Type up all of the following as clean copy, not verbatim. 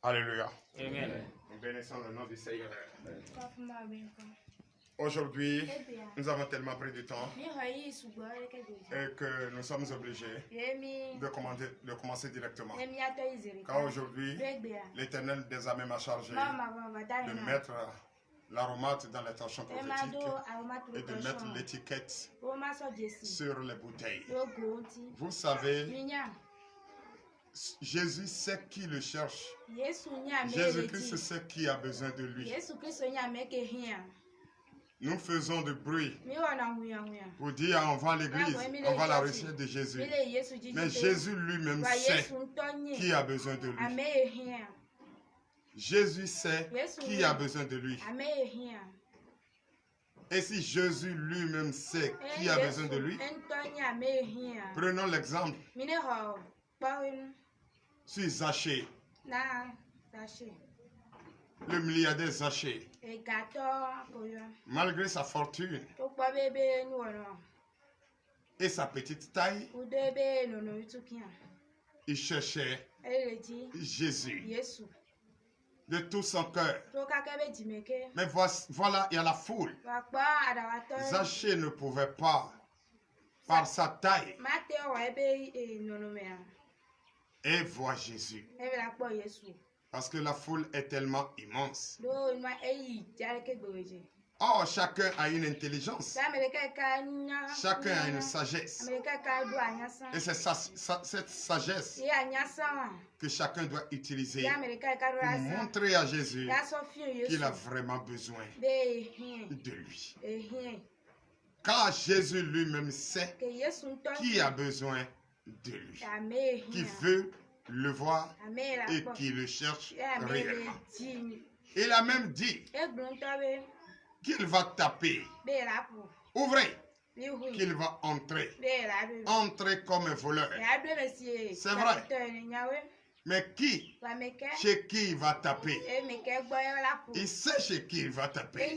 Alléluia. Amen. Nous bénissons le nom du Seigneur. Aujourd'hui, nous avons tellement pris du temps et que nous sommes obligés de commencer directement. Car aujourd'hui, l'Éternel des armées m'a chargé de mettre l'aromate dans les torchons prophétiques et de mettre l'étiquette sur les bouteilles. Vous savez, Jésus sait qui le cherche. Jésus-Christ sait qui a besoin de lui. Nous faisons du bruit pour dire on va à l'église, on va à la recherche de Jésus. Mais Jésus lui-même sait qui a besoin de lui. Jésus sait qui a besoin de lui. Et si Jésus lui-même sait qui a besoin de lui, prenons l'exemple sur Zachée, le milliardaire Zachée. Malgré sa fortune et sa petite taille, il cherchait Jésus de tout son cœur. Mais voilà, il y a la foule. Zachée ne pouvait pas, par sa taille, et voir Jésus. Parce que la foule est tellement immense. Oh, chacun a une intelligence. Chacun a une sagesse. Et c'est cette sagesse que chacun doit utiliser pour montrer à Jésus qu'il a vraiment besoin de lui. Car Jésus lui-même sait qui a besoin de lui, qui veut le voir et qui le cherche réellement. Il a même dit qu'il va taper, ouvrez, qu'il va entrer, entrer comme un voleur. C'est vrai. Mais qui, chez qui il va taper? Il sait chez qui il va taper.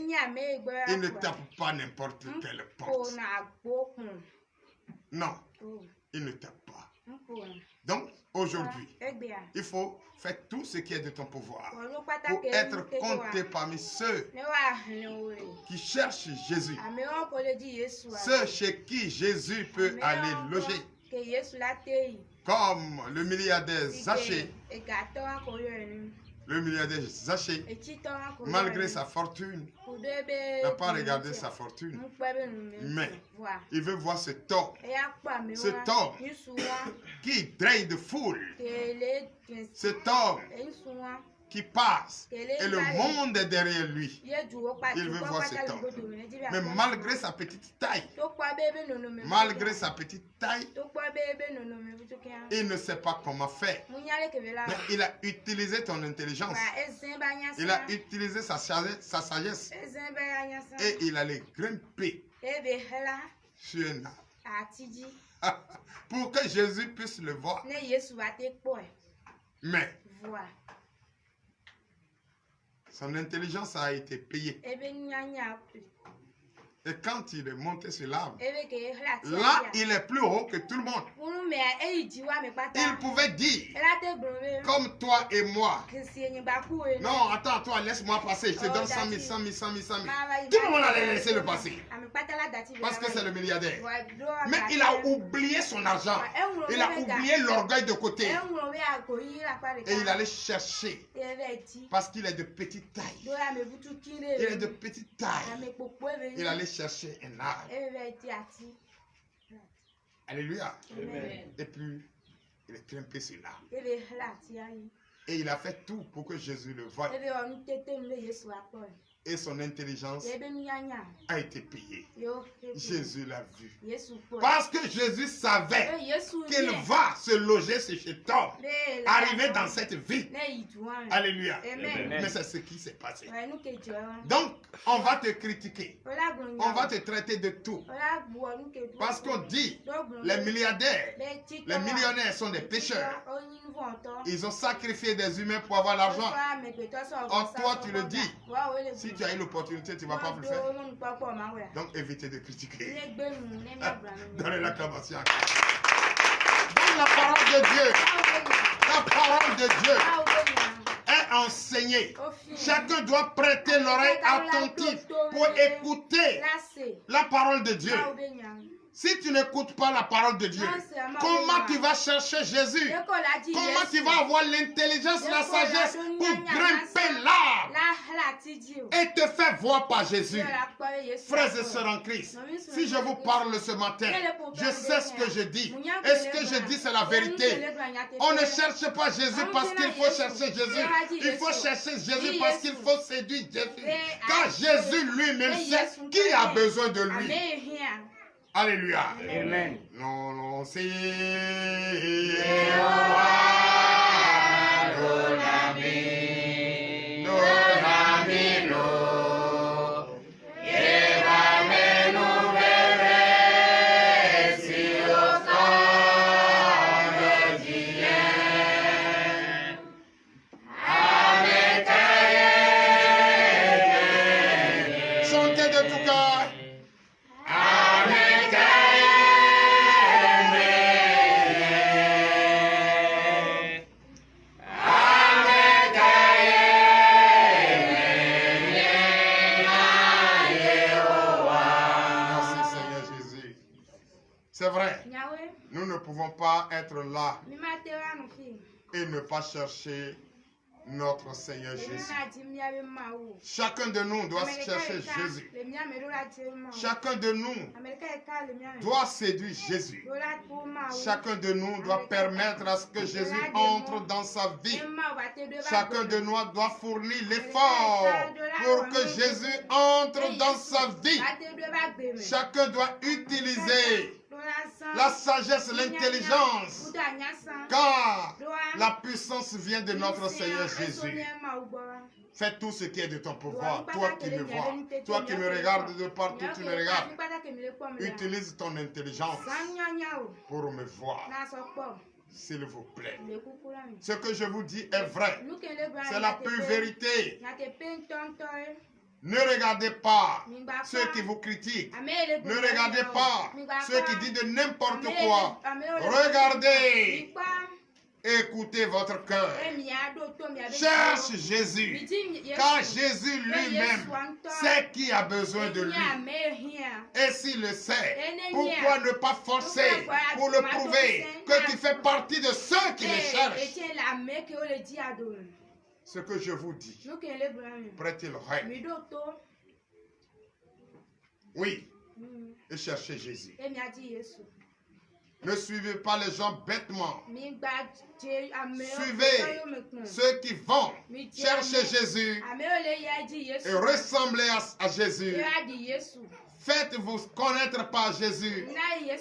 Il ne tape pas n'importe quelle porte. Non, il ne tape pas. Donc, aujourd'hui, il faut faire tout ce qui est de ton pouvoir pour être compté parmi ceux qui cherchent Jésus, ceux chez qui Jésus peut aller loger, comme le milliardaire Zachée. Le milliardaire Zachée, malgré sa fortune, n'a pas regardé sa fortune, mais il veut voir cet homme qui draine de foule, cet homme qui passe et le monde est derrière lui. Il veut voir cet homme. Mais malgré sa petite taille, il ne sait pas comment faire. Mais il a utilisé ton intelligence. Il a utilisé sa sagesse. Et il allait grimper sur un arbre pour que Jésus puisse le voir. Mais son intelligence a été payée. Et quand il est monté sur l'arbre, là, il est plus haut que tout le monde. Il pouvait dire, comme toi et moi, non, attends, toi, laisse-moi passer, je te donne 100 000, 100 000, 100 000, 100 000. Tout le monde allait laisser le passer. Parce que c'est le milliardaire. Mais il a oublié son argent. Il a oublié l'orgueil de côté. Et il allait chercher. Parce qu'il est de petite taille. Il est de petite taille. Il allait chercher un arbre. Alléluia. Amen. Et puis, il est grimpé sur l'arbre. Et il a fait tout pour que Jésus le voie. Et son intelligence a été payée. Jésus l'a vu. Parce que Jésus savait qu'il va se loger chez cet homme, arriver dans cette vie. Alléluia. Amen. Mais c'est ce qui s'est passé. Donc, on va te critiquer. On va te traiter de tout. Parce qu'on dit, les milliardaires, les millionnaires sont des pécheurs. Ils ont sacrifié des humains pour avoir l'argent. Or, toi, tu le dis. Si tu as eu l'opportunité, tu ne vas pas le faire. Donc, évitez de critiquer. Donnez l'acclamation. Donne la parole de Dieu. La parole de Dieu est enseigner. Chacun doit prêter l'oreille attentive pour écouter la parole de Dieu. Si tu n'écoutes pas la parole de Dieu, comment tu vas chercher Jésus? Comment tu vas avoir l'intelligence, la sagesse pour grimper l'arbre et te faire voir par Jésus? Frères et sœurs en Christ, si je vous parle ce matin, je sais ce que je dis. Et ce que je dis, c'est la vérité. On ne cherche pas Jésus parce qu'il faut chercher Jésus. Il faut chercher Jésus parce qu'il faut séduire Jésus. Car Jésus lui-même sait qui a besoin de lui. Alléluia. Amen. Non, non, c'est... Chantez de tout cœur. C'est vrai, nous ne pouvons pas être là et ne pas chercher notre Seigneur Jésus. Chacun de nous doit chercher Jésus. Chacun de nous doit séduire Jésus. Chacun de nous doit permettre à ce que Jésus entre dans sa vie. Chacun de nous doit fournir l'effort pour que Jésus entre dans sa vie. Chacun doit utiliser la sagesse, l'intelligence, car la puissance vient de notre Seigneur Jésus. Fais tout ce qui est de ton pouvoir, toi qui me vois, toi qui me regardes de partout, tu me regardes. Utilise ton intelligence pour me voir, s'il vous plaît. Ce que je vous dis est vrai, c'est la pure vérité. Ne regardez pas ceux qui vous critiquent. Ne regardez pas ceux qui disent de n'importe quoi. Regardez. Écoutez votre cœur. Cherche Jésus. Car Jésus lui-même sait qui a besoin de lui. Et s'il le sait, pourquoi ne pas forcer pour le prouver que tu fais partie de ceux qui le cherchent? Ce que je vous dis, prêtez l'oreille. Oui, et cherchez Jésus. Ne suivez pas les gens bêtement. Suivez ceux qui vont chercher Jésus et ressembler à Jésus. Faites-vous connaître par Jésus,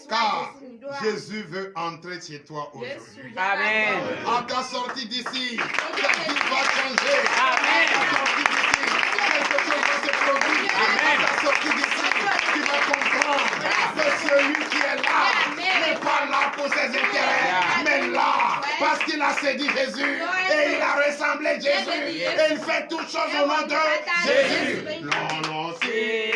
car Jésus veut entrer chez toi aujourd'hui. Amen. À ta sortie d'ici, ta vie va changer. Amen. À ta sortie d'ici, quelque chose va se produire. Amen. À ta sortie d'ici, tu vas comprendre que celui qui est là n'est pas là pour ses intérêts, mais là parce qu'il a séduit Jésus et il a ressemblé Jésus et il fait toutes choses au nom de Jésus. Non, non, c'est...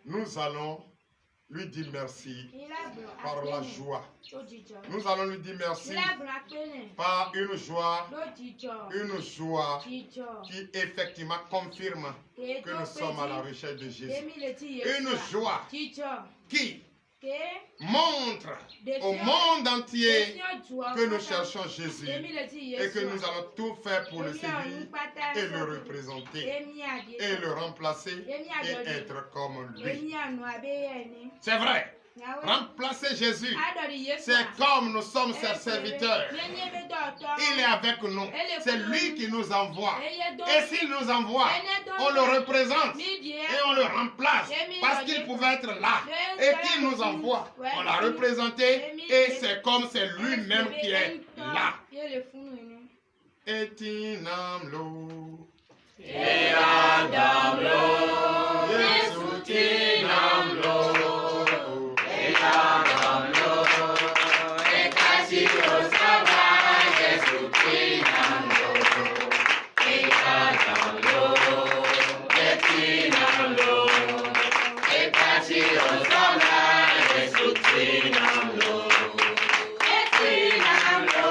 Nous allons lui dire merci par la joie. Nous allons lui dire merci par une joie qui effectivement confirme que nous sommes à la recherche de Jésus. Une joie qui montre au monde entier que nous cherchons Jésus et que nous allons tout faire pour le séduire et le représenter et le remplacer et être comme lui. C'est vrai. Remplacer Jésus, c'est comme nous sommes ses serviteurs. Il est avec nous. C'est lui qui nous envoie. Et s'il nous envoie, on le représente et on le remplace parce qu'il pouvait être là et qu'il nous envoie. On l'a représenté et c'est comme c'est lui-même qui est là. Etinamlo. Eadamlo. Yesu tinamlo. Eadamlo. Ekasi osaba Yesu tinamlo. Eadamlo. Etinamlo. Ekasi osaba Yesu tinamlo. Etinamlo.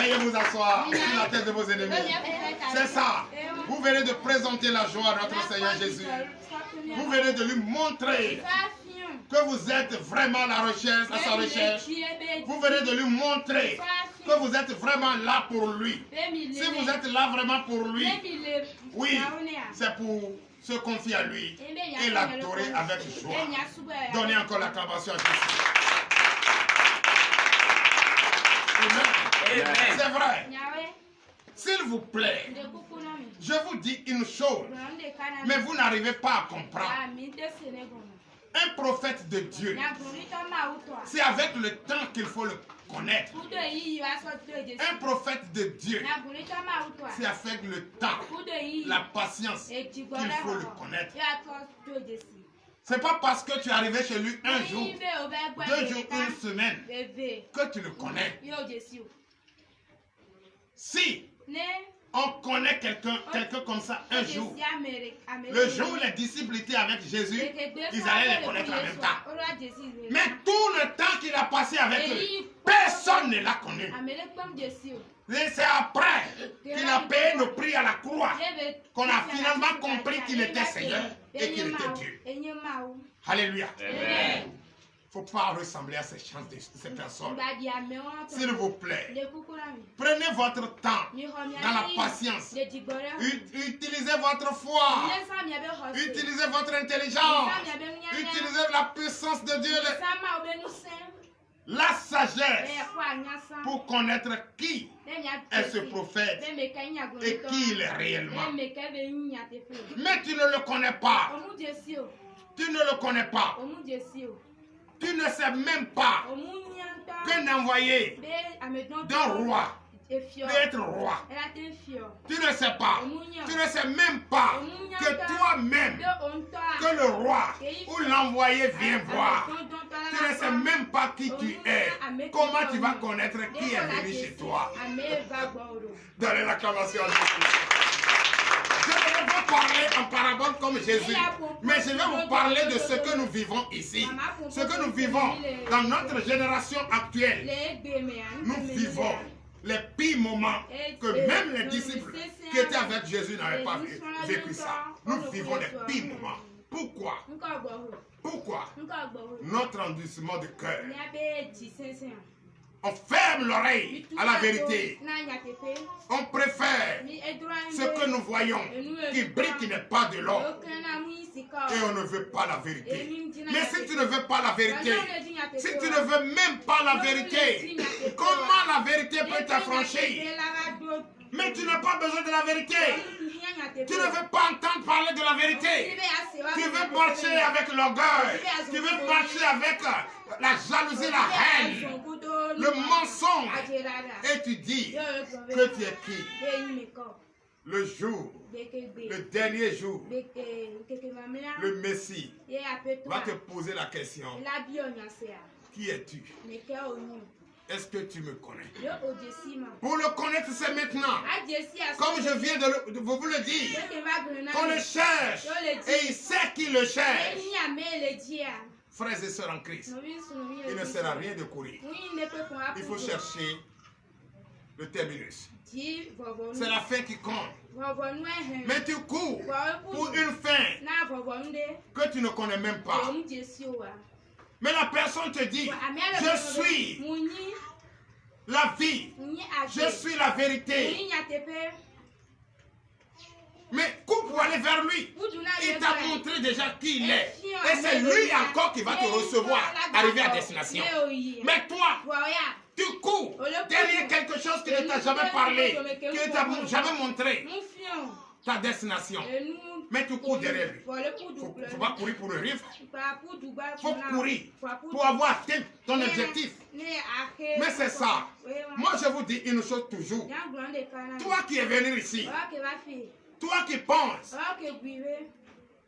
Veuillez vous asseoir sur la tête de vos ennemis. C'est ça. Vous venez de présenter la joie à notre Seigneur Jésus. Vous venez de lui montrer que vous êtes vraiment la recherche, à sa recherche. Vous venez de lui montrer que vous êtes vraiment là pour lui. Si vous êtes là vraiment pour lui, oui, c'est pour se confier à lui et l'adorer avec joie. Donnez encore l'acclamation à Jésus. Amen. C'est vrai. S'il vous plaît, je vous dis une chose, mais vous n'arrivez pas à comprendre. Un prophète de Dieu, c'est avec le temps qu'il faut le connaître. Un prophète de Dieu, c'est avec le temps, la patience qu'il faut le connaître. C'est pas parce que tu es arrivé chez lui un jour, 2 jours, une semaine, que tu le connais. Si on connaît quelqu'un comme ça un jour, le jour où les disciples étaient avec Jésus, ils allaient les connaître en même temps. Mais tout le temps qu'il a passé avec eux, personne ne l'a connu. Et c'est après qu'il a payé le prix à la croix qu'on a finalement compris qu'il était Seigneur et qu'il était Dieu. Alléluia. Amen. Il ne faut pas ressembler à ces personnes. S'il vous plaît, prenez votre temps dans la patience. Utilisez votre foi. Utilisez votre intelligence. Utilisez la puissance de Dieu. La sagesse pour connaître qui est ce prophète et qui il est réellement. Mais tu ne le connais pas. Tu ne le connais pas. Tu ne sais même pas qu'un envoyé d'un roi peut être roi. Tu ne sais pas. Tu ne sais même pas que toi-même, que le roi ou l'envoyé vient voir. Tu ne sais même pas qui tu es. Comment tu vas connaître qui est venu chez toi? Donnez l'acclamation à Jésus. Je ne vais pas parler en parabole comme Jésus, mais je vais vous parler de ce que nous vivons ici. Ce que nous vivons dans notre génération actuelle. Nous vivons les pires moments que même les disciples qui étaient avec Jésus n'avaient pas vécu ça. Nous vivons les pires moments. Pourquoi? Pourquoi? Notre endurcissement de cœur. On ferme l'oreille à la vérité. On préfère ce que nous voyons qui brille, qui n'est pas de l'or. Et on ne veut pas la vérité. Mais si tu ne veux pas la vérité, si tu ne veux même pas la vérité, comment la vérité peut t'affranchir? Mais tu n'as pas besoin de la vérité. Tu ne veux pas entendre parler de la vérité. Tu veux marcher avec l'orgueil. Tu veux marcher avec la jalousie, la haine, le mensonge. Et tu dis que tu es qui? Le jour, le dernier jour, le Messie va te poser la question. Qui es-tu? Est-ce que tu me connais? Pour le connaître, c'est maintenant. Comme je viens de vous le dire, qu'on le cherche et il sait qui le cherche. Frères et sœurs en Christ, il ne sert à rien de courir. Il faut chercher le terminus. C'est la fin qui compte. Mais tu cours pour une fin que tu ne connais même pas. Mais la personne te dit, je suis la vie, je suis la vérité. Mais cours pour aller vers lui. Il t'a montré déjà qui il est. Et c'est lui encore qui va te recevoir, arriver à destination. Mais toi, tu cours derrière quelque chose qui ne t'a jamais parlé, qui ne t'a jamais montré ta destination. Mais tu cours derrière lui. Il ne faut pas courir pour le rive. Il faut courir pour avoir atteint ton objectif. Mais c'est ça. Moi, je vous dis une chose toujours. Toi qui es venu ici, toi qui penses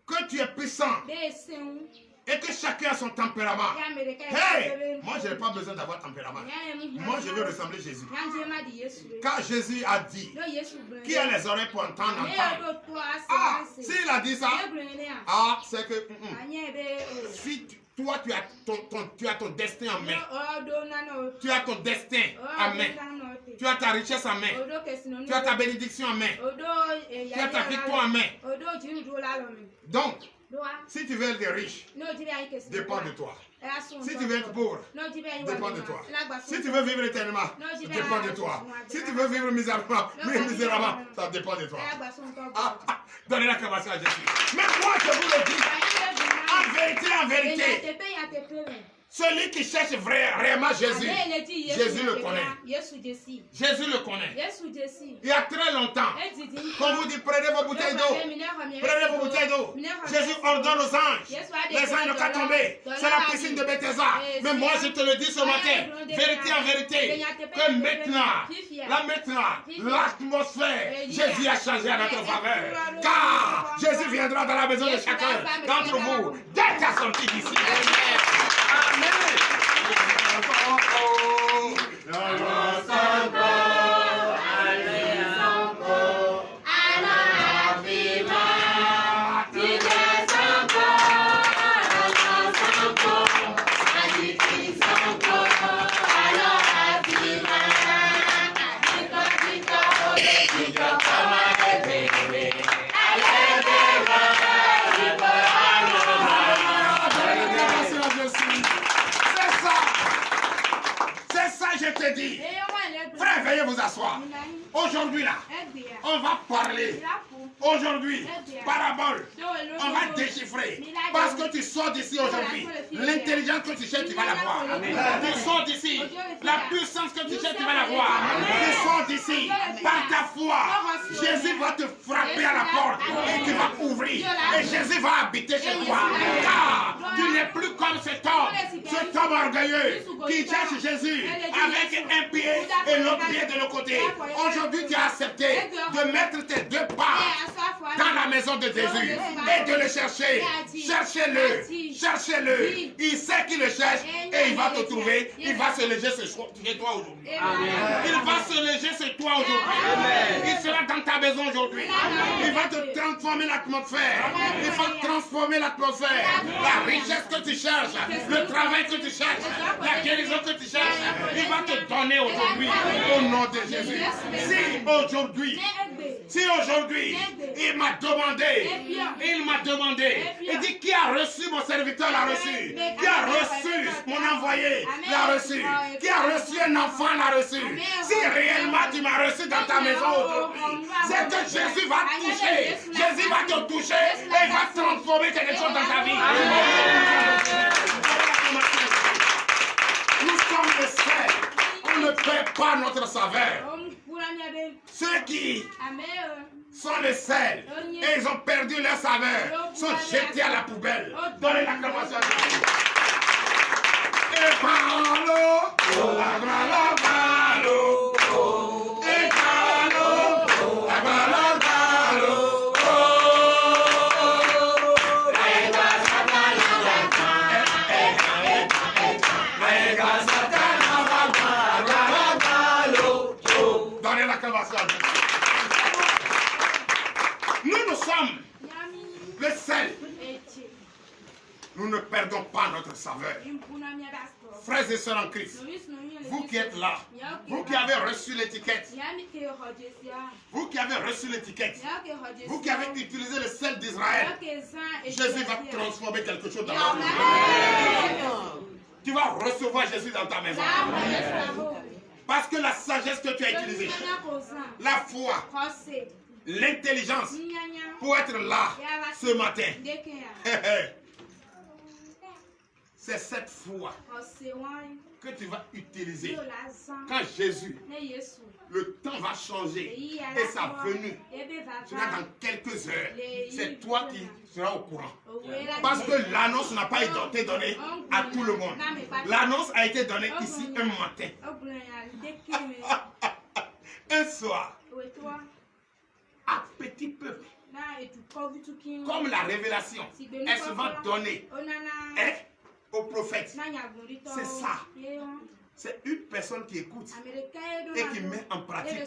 que tu es puissant et que chacun a son tempérament. Hey, moi, je n'ai pas besoin d'avoir tempérament. Moi, je veux ressembler à Jésus. Car Jésus a dit, qui a les oreilles pour entendre, entendre. Ah, s'il a dit ça, ah, c'est que si toi, tu as ton destin en main. Tu as ton destin en main. Tu as ta richesse en main. Tu as ta bénédiction en main. Tu as ta victoire en main. Donc, si tu veux être riche, dépend de toi. Si tu veux être pauvre, dépend de toi. Si tu veux vivre éternellement, dépend de toi. Si tu veux vivre misérablement, ça dépend de toi. Donnez l'acclamation à Jésus. Mais moi, je vous le dis, en vérité, celui qui cherche réellement Jésus, Jésus le connaît. Jésus le connaît. Il y a très longtemps, quand vous dit prenez vos bouteilles d'eau, prenez vos bouteilles d'eau, Jésus ordonne aux anges. Les anges n'ont qu'à tomber. C'est la piscine de Bethesda. Mais moi je te le dis ce matin, vérité en vérité, que maintenant, l'atmosphère, Jésus a changé à notre faveur. Car Jésus viendra dans la maison de chacun d'entre vous dès ta sortie d'ici. Amen. Je te dis, frère, veuillez vous asseoir. Aujourd'hui là, on va parler. Aujourd'hui, parabole, on va déchiffrer. Parce que tu sors d'ici aujourd'hui, l'intelligence que tu cherches, tu vas la voir. Tu sors d'ici, la puissance que tu cherches, tu vas la voir. Tu sors d'ici, par ta foi, Jésus va te frapper à la porte et tu vas ouvrir. Et Jésus va habiter chez toi. Car tu n'es plus comme cet homme orgueilleux qui cherche Jésus avec un pied et l'autre pied de l'autre côté. Aujourd'hui, tu as accepté de mettre tes deux pas dans la maison de Jésus et de le chercher. Cherchez-le, cherchez-le. Il sait qu'il le cherche et il va te trouver. Il va se léger chez toi aujourd'hui. Il va se léger chez toi aujourd'hui. Il sera dans ta maison aujourd'hui. Il va te transformer l'atmosphère. Il va transformer l'atmosphère. La richesse que tu cherches, le travail que tu cherches, la guérison que tu cherches, il va te donner aujourd'hui au nom de Jésus. Si aujourd'hui, il m'a demandé, il dit qui a reçu mon serviteur l'a reçu, qui a reçu mon envoyé l'a reçu, qui a reçu un enfant l'a reçu. Si réellement tu m'as reçu dans ta maison aujourd'hui, c'est que Jésus va te toucher, Jésus va te toucher et il va transformer quelque chose dans ta vie. Nous sommes les seuls, on ne perd pas notre saveur. Ceux qui sont les sels et ils ont perdu leur saveur sont jetés à la poubelle. Donnez l'acclamation à Jésus. Et donnez l'acclamation à Jésus. Nous sommes le sel. Nous ne perdons pas notre saveur. Frères et sœurs en Christ, vous qui êtes là, vous qui avez reçu l'étiquette, vous qui avez reçu l'étiquette, vous qui avez utilisé le sel d'Israël, Jésus va transformer quelque chose dans votre vie. Tu vas recevoir Jésus dans ta maison. Parce que la sagesse que tu as utilisée, la foi, l'intelligence pour être là ce matin, c'est cette foi que tu vas utiliser. Quand Jésus, le temps va changer et sa venue sera dans quelques heures, c'est toi qui seras au courant. Parce que l'annonce n'a pas été donnée à tout le monde. L'annonce a été donnée ici un matin. Un soir, à petit peuple, comme la révélation, elle se va donner au prophète. C'est ça. C'est une personne qui écoute et qui met en pratique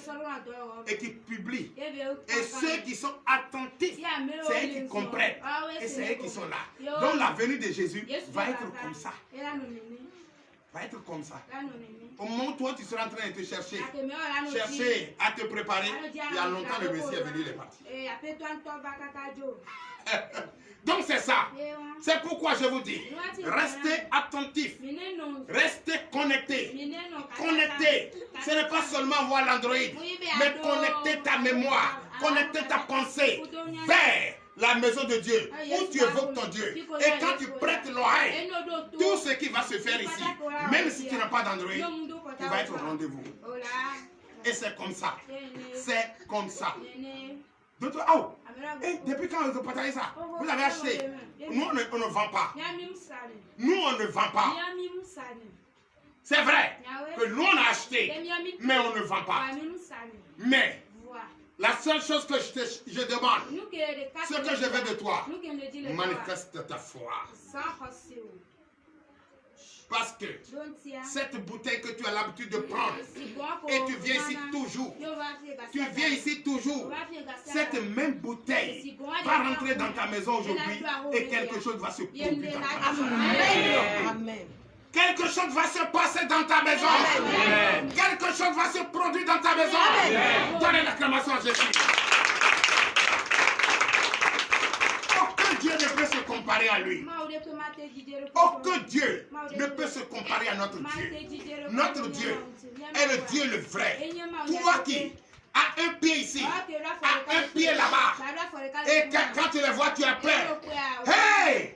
et qui publie. Et ceux qui sont attentifs, c'est eux qui comprennent. Et c'est eux qui sont là. Donc la venue de Jésus va être comme ça. va être comme ça. Au moment où toi, tu seras en train de te chercher à te préparer, il y a longtemps, le Messie est venu, il est parti. Donc c'est ça. C'est pourquoi je vous dis, restez attentifs, restez connectés. Connectés, ce n'est pas seulement voir l'Android, mais connecter ta mémoire, connecter ta pensée vers la maison de Dieu, où tu évoques ton Dieu. Et quand tu prêtes l'oreille, tout ce qui va se faire ici, même si tu n'as pas d'Android, tu vas être au rendez-vous. Et c'est comme ça. C'est comme ça. D'autres, oh, depuis quand vous partagez ça? Vous avez acheté. Nous, on ne vend pas. Nous, on ne vend pas. C'est vrai que nous, on a acheté, mais on ne vend pas. Mais la seule chose que je demande, ce que je veux de toi, manifeste ta foi. Parce que cette bouteille que tu as l'habitude de prendre, et tu viens ici toujours, cette même bouteille va rentrer dans ta maison aujourd'hui et quelque chose va se produire dans ta maison. Amen. Quelque chose va se passer dans ta maison. Amen. Quelque chose va se produire dans ta maison. Donnez l'acclamation à Jésus. Aucun Dieu ne peut se comparer à lui. Aucun Dieu ne peut se comparer à notre Dieu. Notre Dieu est le Dieu le vrai. Toi qui as un pied ici, as un pied là-bas, et quand tu le vois, tu as peur. Hey!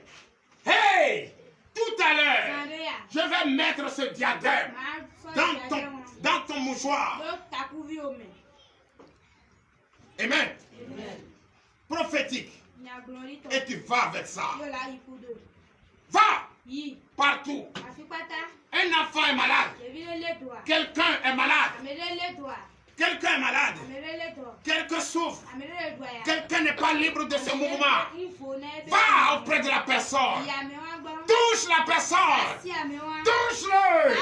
Hey! Tout à l'heure, je vais mettre ce diadème dans ton mouchoir. Amen. Prophétique. Et tu vas avec ça. Va partout. Un enfant est malade. Quelqu'un est malade. Quelqu'un est malade. Quelqu'un souffre. Quelqu'un n'est pas libre de ce mouvement. Va auprès de la personne. Touche la personne. Touche-le.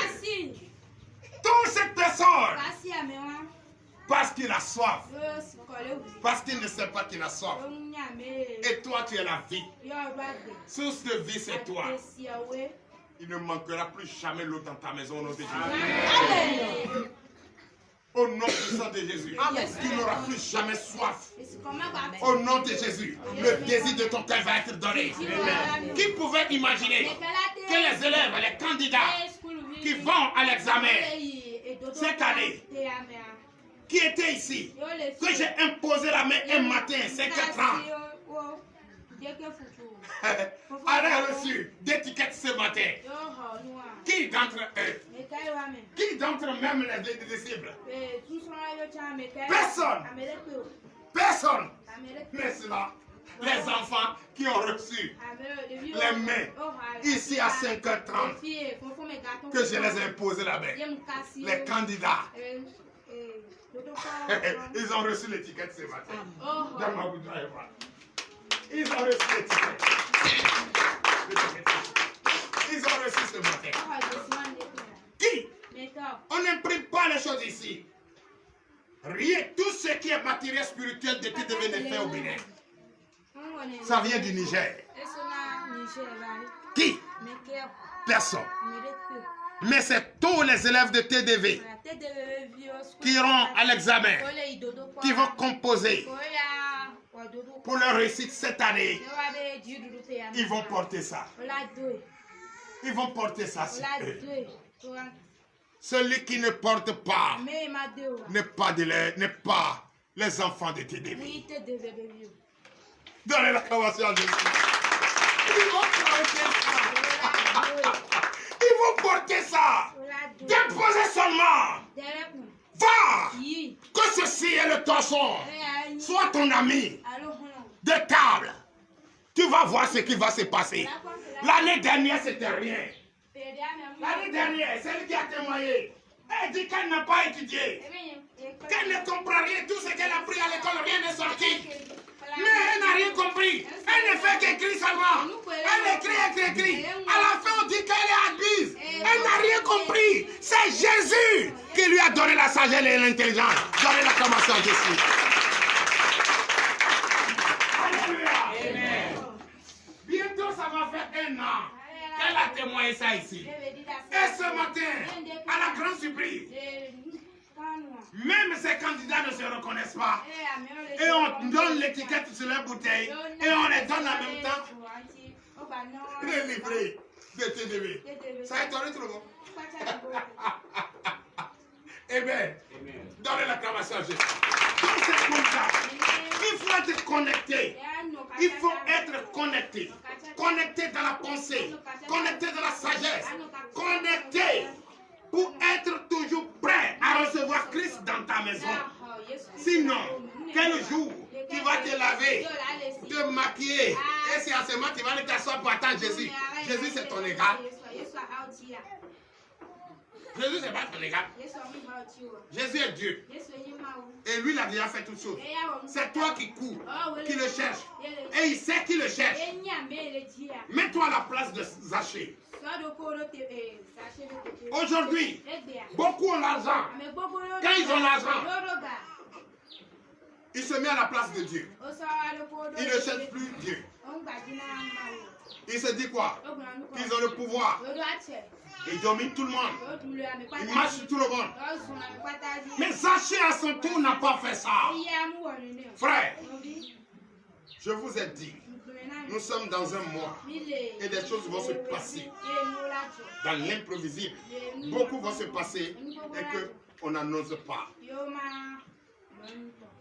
Touche cette personne. Parce qu'il a soif. Parce qu'il ne sait pas qu'il a soif. Et toi, tu es la vie. Source de vie, c'est toi. Il ne manquera plus jamais l'eau dans ta maison au nom de Jésus. Amen. Au nom puissant de Jésus. Tu n'auras plus jamais soif. Au nom de Jésus. Le désir de ton cœur va être donné. Amen. Qui pouvait imaginer que les élèves, les candidats qui vont à l'examen cette année, qui étaient ici, que j'ai imposé la main un matin, 5h30, a reçu d'étiquettes ce matin. Qui d'entre eux? Qui d'entre même les disciples? Personne. Personne. Mais cela, les enfants qui ont reçu les mains ici à 5h30, que je les ai imposé la main. Les candidats. Ils ont reçu l'étiquette ce matin. Ils ont reçu l'étiquette. Ils ont reçu ce matin. Qui? On n'imprime pas les choses ici. Rien, tout ce qui est matériel spirituel d'été devait fait au Bénin. Ça vient du Niger. Qui? Personne. Mais c'est tous les élèves de TDV qui iront à l'examen, qui vont composer pour leur réussite cette année. Ils vont porter ça. Ils vont porter ça sur eux. Celui qui ne porte pas n'est pas les enfants de TDV. Donnez l'acclamation à Jésus. Ils vont porter ça. Déposez seulement. Va. Que ceci est le torchon. Sois ton ami de table. Tu vas voir ce qui va se passer. L'année dernière, c'était rien. L'année dernière, celle qui a témoigné, elle dit qu'elle n'a pas étudié. Qu'elle ne comprend rien. Tout ce qu'elle a appris à l'école, rien n'est sorti. Mais elle n'a rien compris. Elle ne fait qu'écrire seulement. Elle écrit. À la fin, on dit qu'elle est admise. Elle n'a rien compris. C'est Jésus qui lui a donné la sagesse et l'intelligence. Donnez l'acclamation à Jésus. Alléluia. Bientôt, ça va faire 1 an Elle a témoigné ça ici. Et ce matin, à la grande surprise, même ces candidats ne se reconnaissent pas. Et on donne l'étiquette sur leur bouteille et on les donne en même temps. Les livrets de TDV. Ça étonne tout le monde. Eh bien, donnez l'acclamation à Jésus. Donc c'est comme ça. Il faut être connecté. Il faut être connecté. Connecté dans la pensée. Connecté dans la sagesse. Connecté pour être toujours prêt à recevoir Christ dans ta maison. Sinon, quel jour tu vas te laver, te maquiller, et c'est à ce moment que tu vas aller t'asseoir pour attendre Jésus. Jésus, c'est ton égal. Jésus, c'est pas ton égal. Jésus est Dieu. Et lui, il a déjà fait toutes choses. C'est toi qui cours, qui le cherches. Et il sait qui le cherche. Mets-toi à la place de Zachée. Aujourd'hui, beaucoup ont l'argent. Quand ils ont l'argent, ils se mettent à la place de Dieu. Ils ne cherchent plus Dieu. Ils se disent quoi? Qu'ils ont le pouvoir. Ils dominent tout le monde. Ils marchent sur tout le monde. Mais Zachée à son tour n'a pas fait ça. Frère, je vous ai dit, nous sommes dans un mois et des choses vont se passer dans l'imprévisible. Beaucoup vont se passer et qu'on n'annonce pas.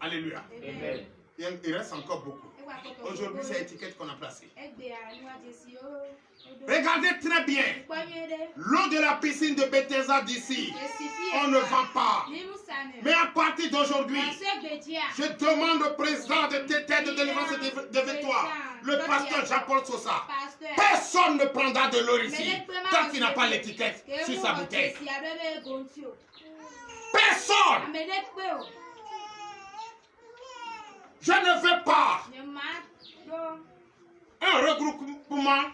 Alléluia. Il reste encore beaucoup. Aujourd'hui, c'est l'étiquette qu'on a placée. Regardez très bien. L'eau de la piscine de Bethesda d'ici, on ne vend pas. Mais à partir d'aujourd'hui, je demande au président de tête de délivrance et de victoire, le pasteur Jean-Paul Sosa, personne ne prendra de l'eau ici tant qu'il n'a pas l'étiquette sur sa bouteille. Personne. Je ne veux pas un regroupement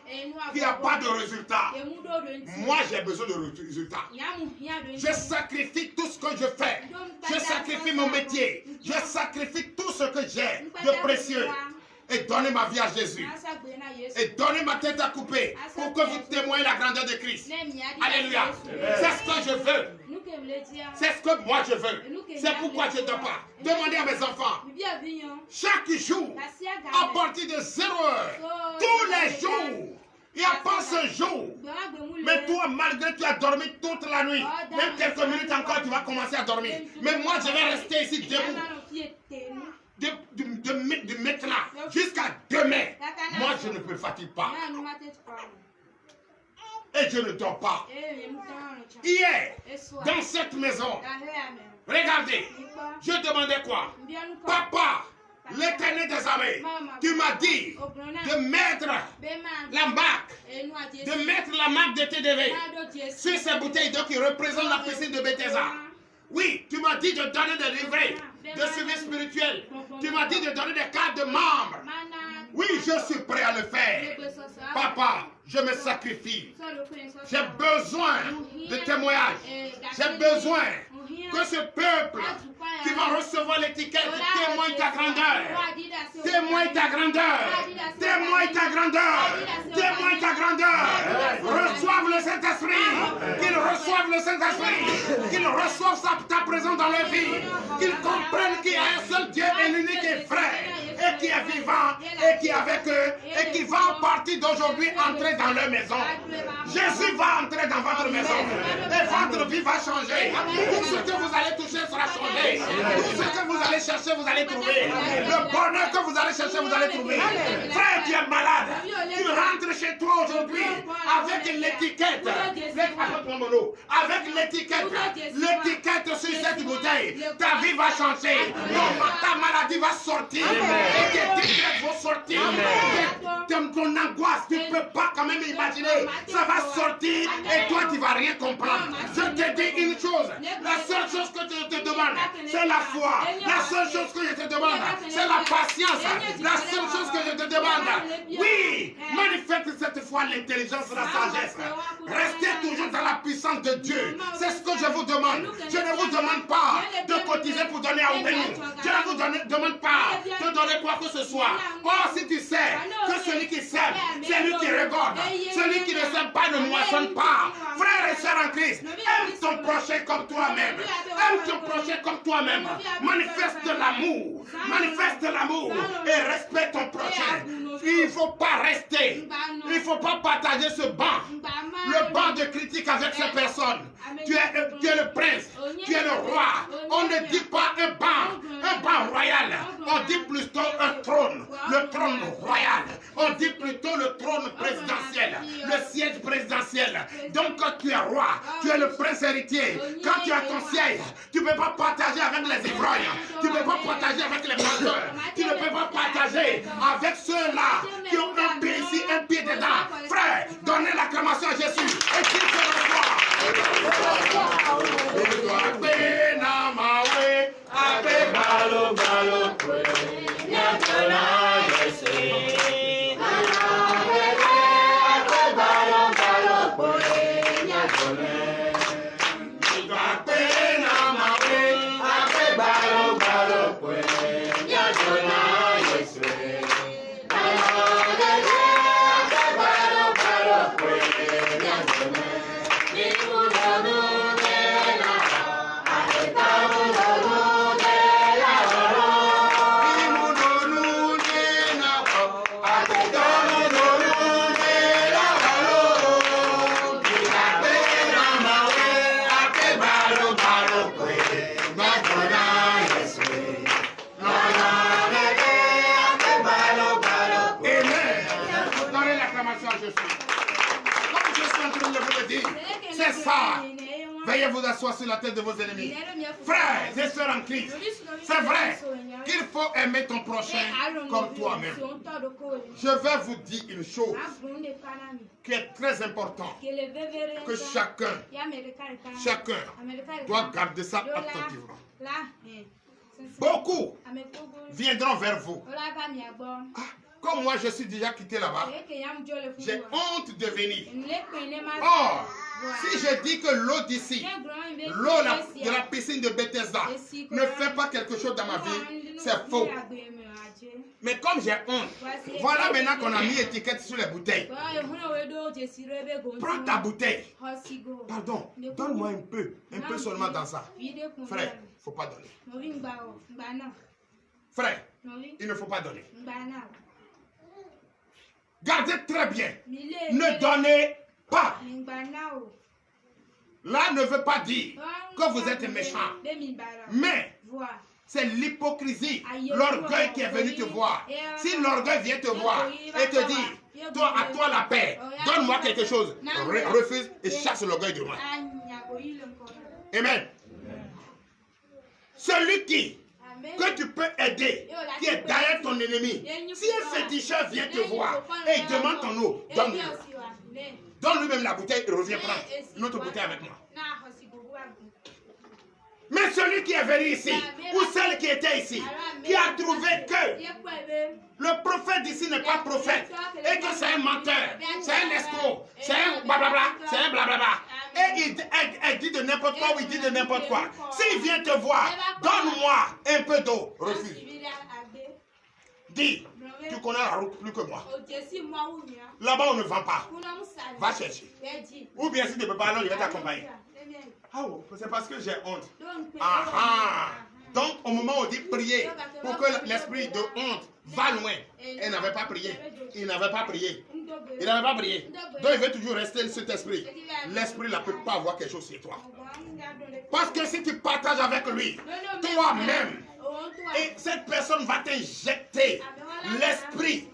qui n'a pas de résultat. Moi, j'ai besoin de résultats. Je sacrifie tout ce que je fais. Je sacrifie mon métier. Je sacrifie tout ce que j'ai de précieux. Et donnez ma vie à Jésus. Et donnez ma tête à couper pour que vous témoignez la grandeur de Christ. Alléluia. C'est ce que je veux. C'est ce que moi je veux. C'est pourquoi je ne dois pas. Demandez à mes enfants. Chaque jour, à partir de 0 heure, tous les jours, il n'y a pas ce jour. Mais toi, malgré que tu as dormi toute la nuit, même quelques minutes encore, tu vas commencer à dormir. Mais moi, je vais rester ici debout. De maintenant jusqu'à demain, moi je ne me fatigue pas. Et je ne dors pas. Hier, dans cette maison, regardez, je demandais quoi? Papa, l'Éternel des armées, tu m'as dit de mettre la marque, de TDV sur ces bouteilles d'eau qui représentent la piscine de Bethesda. Oui, tu m'as dit de donner des livrets de suivi spirituel. Tu m'as dit de donner des cartes de membres. Oui, je suis prêt à le faire. Papa, je me sacrifie. J'ai besoin de témoignages. J'ai besoin que ce peuple qui va recevoir l'étiquette témoigne ta grandeur. Témoigne ta grandeur. Témoigne ta grandeur. Témoigne ta grandeur. Reçoivent le Saint-Esprit. Qu'ils reçoivent le Saint-Esprit. Qu'ils reçoivent ta présence dans leur vie. Qu'ils comprennent qu'il y a un seul Dieu et l'unique et vrai. Et qui est vivant. Et qui est avec eux. Et qui va à partir d'aujourd'hui entrer dans leur maison. Jésus va entrer dans votre maison. Et votre vie va changer. Tout ce que vous allez toucher sera changé. Tout ce que vous allez chercher, vous allez trouver. Le bonheur que vous allez chercher, vous allez trouver. Frère, tu es malade. Tu rentres chez toi aujourd'hui avec l'étiquette. Avec l'étiquette sur cette bouteille. Ta vie va changer. Ta maladie va sortir. Et tes décrets vont sortir. Ton angoisse, tu ne peux pas quand même imaginer. Ça va sortir et toi, tu ne vas rien comprendre. Je te dis une chose. La seule chose que je te demande, c'est la foi. La seule chose que je te demande, c'est la patience. La seule chose que je te demande, oui, manifeste cette fois l'intelligence et la sagesse. Restez toujours dans la puissance de Dieu. C'est ce que je vous demande. Je ne vous demande pas de cotiser pour donner à Oubéni. Je ne vous demande pas de donner quoi que ce soit. Or, si tu sais que celui qui sème, c'est lui qui récolte. Celui qui ne sème pas ne moissonne pas. Frères et sœurs en Christ, aime ton prochain comme toi-même. Aime ton prochain comme toi-même. Manifeste l'amour. Manifeste l'amour et respecte ton prochain. Il ne faut pas rester. Il ne faut pas partager ce banc. Le banc de critique avec ces personnes. Tu es le prince. Tu es le roi. On ne dit pas un banc royal. On dit plutôt un trône. Le trône royal. On dit plutôt le trône présidentiel. Le siège présidentiel. Donc quand tu es roi, tu es le prince héritier. Quand tu as ton siège, tu ne peux pas partager avec les ivrognes. Tu ne peux pas partager avec les menteurs. Tu ne peux pas partager avec ceux-là qui ont un pied ici, un pied dedans. Frère, donnez l'acclamation à Jésus. Et qu'il te reçoit. C'est ça. Veuillez vous asseoir sur la tête de vos ennemis. Frères et sœurs en Christ, c'est vrai qu'il faut aimer ton prochain comme toi-même. Je vais vous dire une chose qui est très importante, que chacun doit garder ça attentivement. Beaucoup viendront vers vous. Comme moi, je suis déjà quitté là-bas, j'ai honte de venir. Or, si je dis que l'eau d'ici, l'eau de la piscine de Bethesda, ne fait pas quelque chose dans ma vie, c'est faux. Mais comme j'ai honte, voilà maintenant qu'on a mis étiquette sur les bouteilles. Prends ta bouteille. Pardon, donne-moi un peu seulement dans ça. Frère, il ne faut pas donner. Frère, il ne faut pas donner. Gardez très bien. Ne donnez pas. Là ne veut pas dire que vous êtes méchant. Mais c'est l'hypocrisie, l'orgueil qui est venu te voir. Si l'orgueil vient te voir et te dit, à toi la paix, donne-moi quelque chose, refuse et chasse l'orgueil de moi. Amen. Celui que tu peux aider, qui est derrière ton ennemi. Si un féticheur vient te voir et il demande ton eau, donne-lui. Donne-lui même la bouteille et reviens prendre une autre bouteille avec moi. Mais celui qui est venu ici, ou celle qui était ici, qui a trouvé que le prophète d'ici n'est pas prophète, et que c'est un menteur, c'est un escroc, c'est un blablabla, c'est un blablabla, et il dit de n'importe quoi ou il dit de n'importe quoi. S'il vient te voir, donne-moi un peu d'eau, refuse. Dis, tu connais la route plus que moi. Là-bas, on ne vend pas. Va chercher. Ou bien si tu ne peux pas, alors je vais t'accompagner. Ah, c'est parce que j'ai honte. Donc, au moment où on dit prier, pour que l'esprit de honte va loin, il n'avait pas prié. Il n'avait pas prié. Il n'avait pas prié. Donc, il veut toujours rester cet esprit. L'esprit ne peut pas avoir quelque chose sur toi. Parce que si tu partages avec lui, toi-même, et cette personne va t'injecter l'esprit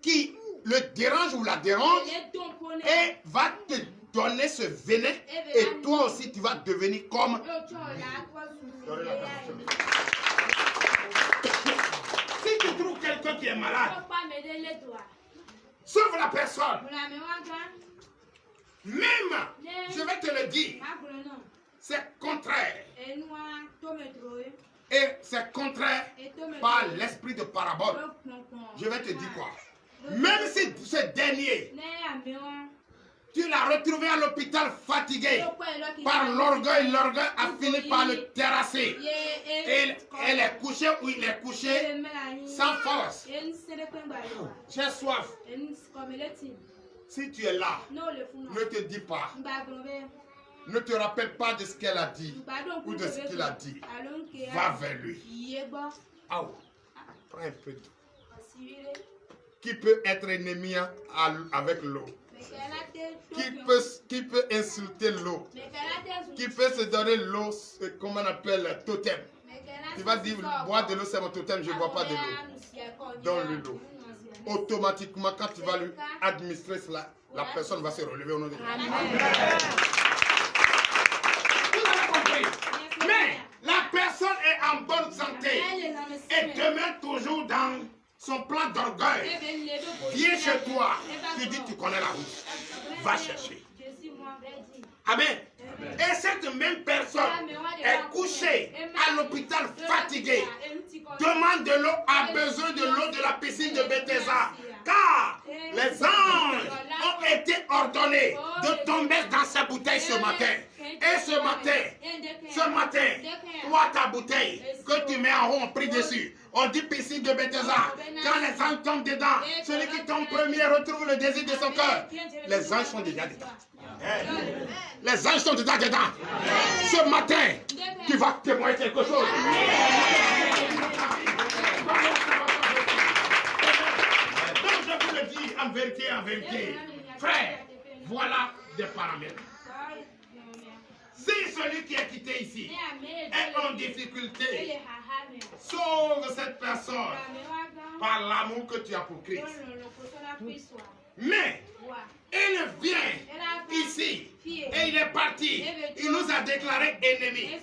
qui le dérange ou la dérange et va te donner ce venin et toi aussi tu vas devenir comme si tu trouves quelqu'un qui est malade, sauve la personne. Même, je vais te le dire, c'est contraire. Et c'est contraire par l'esprit de parabole. Je vais te dire quoi. Même si ce dernier, Tu l'as retrouvé à l'hôpital fatigué par l'orgueil. L'orgueil a fini par le terrasser. Elle est couchée ou il est couché sans force. J'ai soif. Si tu es là, ne te dis pas. Ne te rappelle pas de ce qu'elle a dit ou de ce qu'il a dit. Va vers lui. Oh. Prends un peu d'eau. Qui peut être ennemi avec l'eau? Qui peut insulter l'eau? Qui peut se donner l'eau, comment on appelle, totem? Tu vas dire, boire de l'eau, c'est mon totem, je ne bois pas de l'eau. Donne-lui l'eau. Automatiquement, quand tu vas lui administrer cela, la personne va se relever au nom de Dieu. Vous avez compris? Mais la personne est en bonne santé et demeure toujours dans son plan d'orgueil. Viens chez toi, tu dis tu connais la route. Va chercher. Amen. Et cette même personne est couchée à l'hôpital fatiguée, demande de l'eau, a besoin de l'eau de la piscine de Bethesda. Car les anges ont été ordonnés de tomber dans sa bouteille ce matin. Et ce matin, toi ta bouteille que tu mets en haut, on prie dessus. On dit piscine de Bethesda. Quand les anges tombent dedans, celui qui tombe premier retrouve le désir de son cœur. Les anges sont déjà dedans. Les anges sont dedans. Ce matin, tu vas témoigner quelque chose. Donc je vous le dis en vérité. Frère, voilà des paramètres. Si celui qui est quitté ici est en difficulté, sauve cette personne par l'amour que tu as pour Christ. Mais il vient ici et il est parti. Il nous a déclaré ennemis.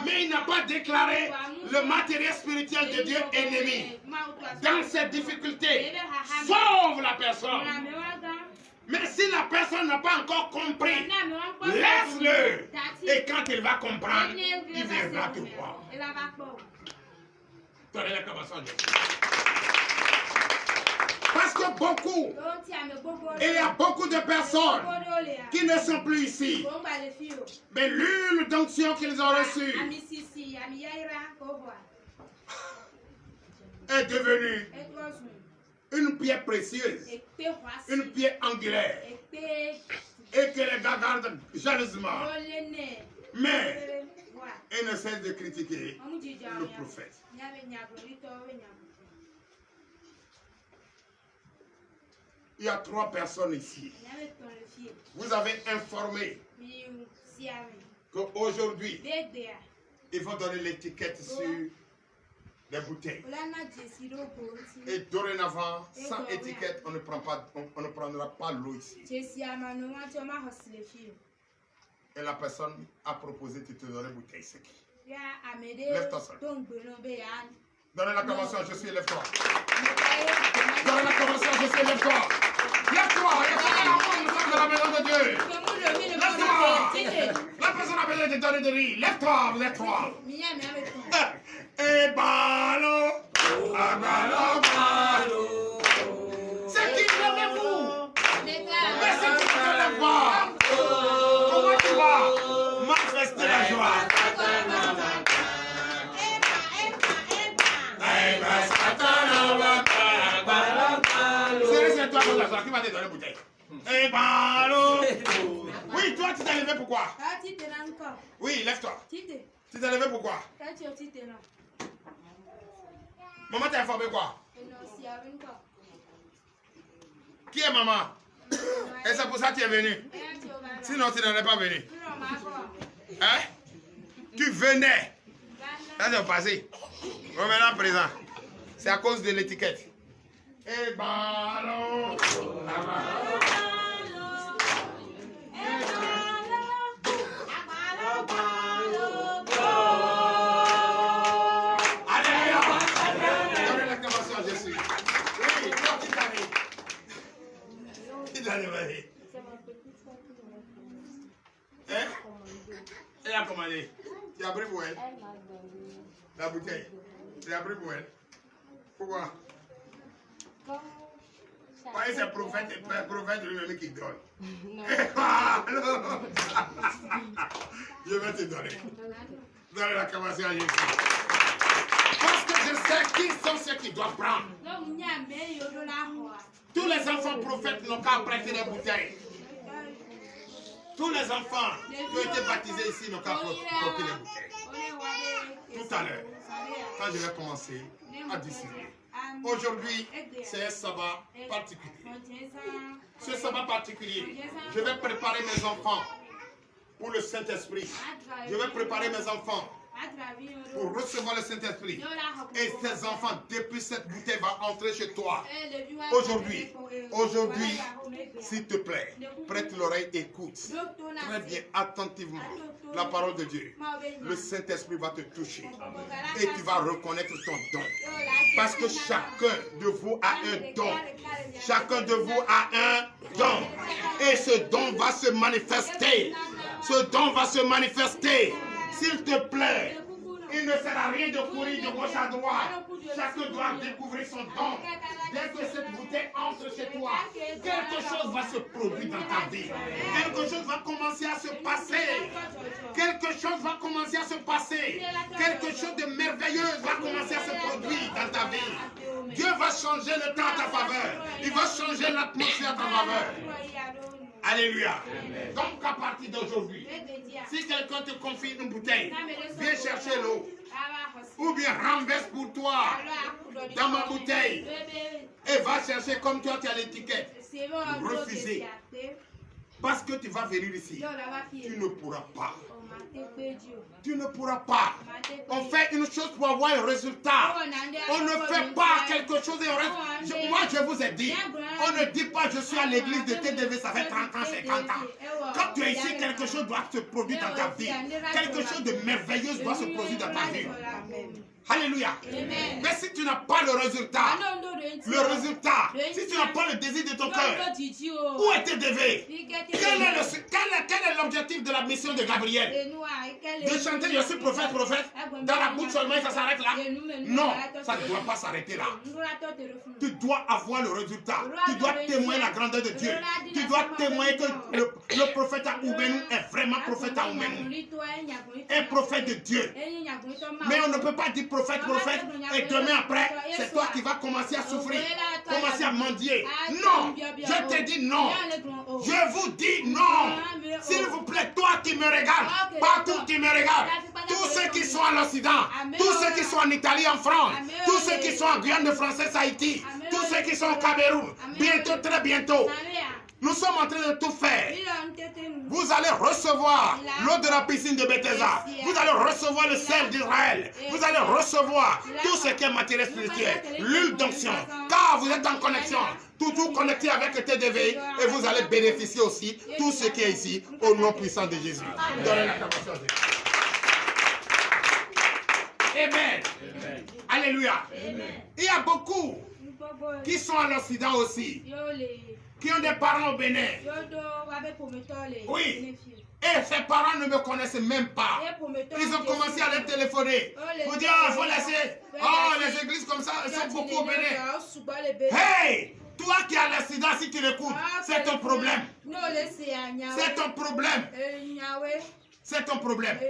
Mais il n'a pas déclaré le matériel spirituel de Dieu ennemi. Dans cette difficulté, sauve la personne. Mais si la personne n'a pas encore compris, laisse-le. Et quand il va comprendre, il viendra te voir. Parce que il y a beaucoup de personnes qui ne sont plus ici. Mais l'une d'onction qu'ils ont reçue est devenue une pierre précieuse, une pierre angulaire, et que les gars gardent jalousement. Mais ils ne cessent de critiquer le prophète. Il y a 3 personnes ici. Vous avez informé qu'aujourd'hui, il faut donner l'étiquette sur les bouteilles. Et dorénavant, sans étiquette, on ne prendra pas l'eau ici. Et la personne a proposé de te donner bouteille. C'est qui? Lève-toi seul. Donnez l'acclamation, je suis, lève-toi. Donnez l'acclamation, je suis, lève-toi. Lève-toi, nous sommes dans la maison de Dieu. Lève-toi. La personne a besoin de donner de riz. Lève-toi, lève-toi. Et balo, c'est qui levez-vous? Mais c'est qui ne lève pas? Comment tu vas manifester la joie? C'est toi qui va te donner bouteille. Et balo. Oui, toi tu t'es levé pourquoi? Oui, lève-toi. Tu t'es levé pourquoi? Maman t'a informé quoi? Qui est maman? Et c'est pour ça que tu es venu. Sinon tu n'aurais pas venu. Hein? Tu venais. Ça c'est passé. Remets-la présent. C'est à cause de l'étiquette. Et ballon. Allez, l'acclamation, je suis. Oui, toi qui t'arrives. Qui t'arrive? Hein? Elle a commandé. Tu as pris pour elle? La bouteille. Tu as pris pour elle? Pourquoi? Oui, c'est prophète lui-même qui donne. Je vais te donner. Donne la capacité à Jésus. Parce que je sais qui sont ceux qui doivent prendre. Tous les enfants prophètes n'ont qu'à prêter des bouteilles. Tous les enfants qui ont été baptisés ici n'ont qu'à prêter des bouteilles. Tout à l'heure, quand je vais commencer à distribuer. Aujourd'hui, c'est un sabbat particulier. Ce sabbat particulier, je vais préparer mes enfants pour le Saint-Esprit. Je vais préparer mes enfants pour recevoir le Saint-Esprit. Et ces enfants, depuis cette bouteille, va entrer chez toi. Aujourd'hui, s'il te plaît, prête l'oreille, écoute très bien, attentivement la parole de Dieu. Le Saint-Esprit va te toucher et tu vas reconnaître ton don. Parce que chacun de vous a un don. Chacun de vous a un don. Et ce don va se manifester. Ce don va se manifester. S'il te plaît, il ne sert à rien de courir de gauche à droite. Chacun doit découvrir son don. Dès que cette bouteille entre chez toi, quelque chose va se produire dans ta vie. Quelque chose va commencer à se passer. Quelque chose va commencer à se passer. Quelque chose de merveilleux va commencer à se produire dans ta vie. Dieu va changer le temps à ta faveur. Il va changer l'atmosphère à ta faveur. Alléluia. Donc à partir d'aujourd'hui, si quelqu'un te confie une bouteille, viens chercher l'eau. Ou bien renverse pour toi dans ma bouteille. Et va chercher comme toi tu as l'étiquette. Refuser. Parce que tu vas venir ici. Tu ne pourras pas. Tu ne pourras pas. On fait une chose pour avoir un résultat. On ne fait pas quelque chose et on reste. Moi, je vous ai dit, on ne dit pas je suis à l'église de TDV, ça fait 30 ans, 50 ans. Quand tu es ici, quelque chose doit se produire dans ta vie. Quelque chose de merveilleux doit se produire dans ta vie. Alléluia. Mais si tu n'as pas le résultat, si tu n'as pas le désir de ton cœur, où est TDV? Quel est l'objectif de la mission de Gabriel? De chanter je suis prophète, dans la bouche seulement ça s'arrête là? Non, ça ne doit pas s'arrêter là. Tu dois avoir le résultat. Tu dois témoigner la grandeur de Dieu. Tu dois témoigner que le prophète à Oubenou est vraiment prophète à Oubenou. Un prophète de Dieu. Mais on ne peut pas dire prophète, et demain après, c'est toi qui vas commencer à souffrir, commencer à mendier. Non, je te dis non. Je vous dis non. S'il vous plaît, toi qui me regardes, partout qui me regarde, tous ceux qui sont à l'Occident, tous ceux qui sont en Italie, en France, tous ceux qui sont en Guyane française, Haïti, tous ceux qui sont au Cameroun, bientôt, très bientôt. Nous sommes en train de tout faire. Vous allez recevoir l'eau de la piscine de Bethesda. Vous allez recevoir le sel d'Israël. Vous allez recevoir tout ce qui est matériel spirituel. L'huile d'onction. Car vous êtes en connexion. Tout connecté avec le TDV. Et vous allez bénéficier aussi tout ce qui est ici au nom puissant de Jésus. Donnez la capacité. Amen. Alléluia. Il y a beaucoup qui sont à l'Occident aussi, qui ont des parents au Bénin. Oui. Et ces parents ne me connaissent même pas. Ils ont commencé à les téléphoner. Pour dire, il faut laisser. Oh, les églises comme ça, elles sont beaucoup au Bénin. Hey! Toi qui as l'accident, si tu l'écoutes, c'est ton problème. C'est ton problème. C'est ton problème.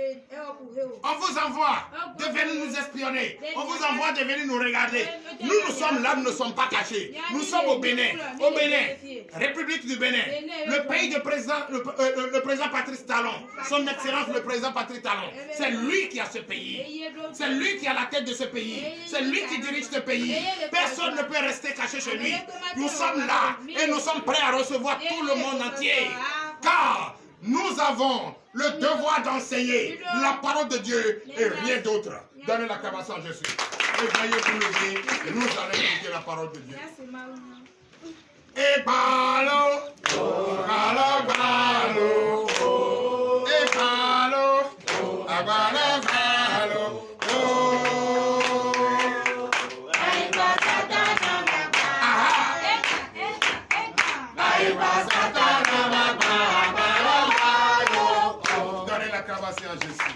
On vous envoie de venir nous espionner. On vous envoie de venir nous regarder. Nous sommes là, nous ne sommes pas cachés. Nous sommes au Bénin. Au Bénin, République du Bénin. Le pays de président, le président Patrice Talon. Son Excellence le président Patrice Talon. C'est lui qui a ce pays. C'est lui qui a la tête de ce pays. C'est lui qui dirige ce pays. Personne ne peut rester caché chez lui. Nous sommes là et nous sommes prêts à recevoir tout le monde entier. Car nous avons le devoir d'enseigner la parole de Dieu et rien d'autre. Donnez l'acclamation à Jésus. Et veillez pour le dire, et nous allons écouter la parole de Dieu. Et balo, balo, balo, et balo, balo, balo, à Jésus.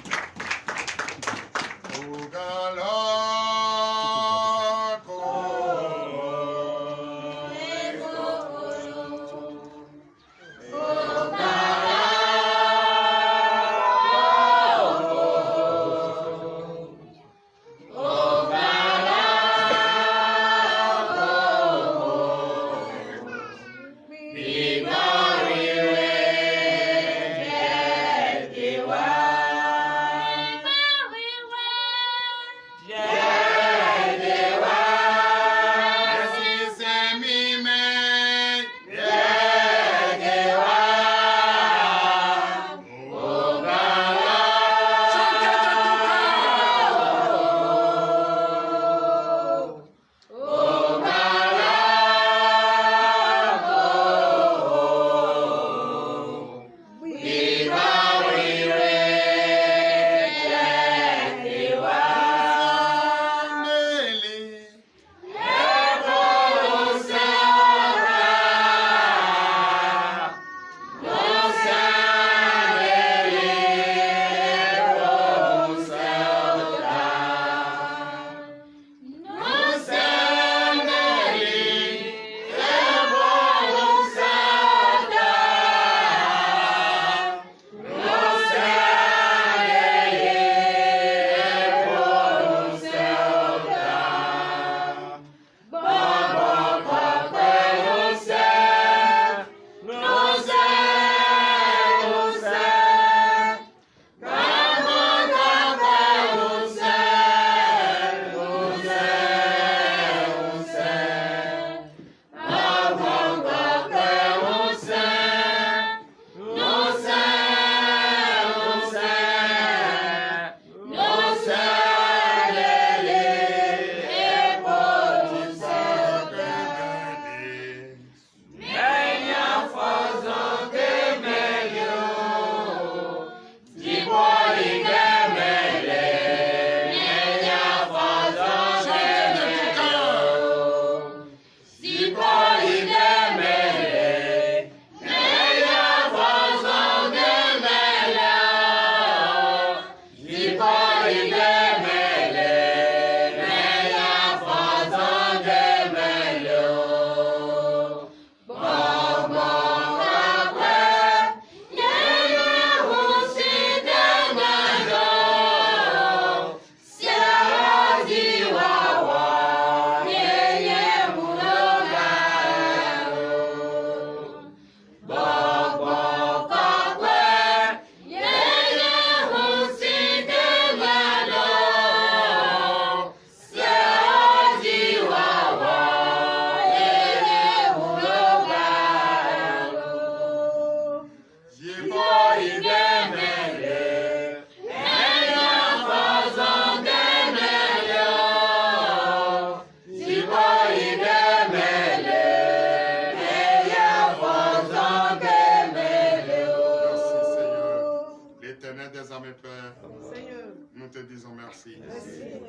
te disons merci.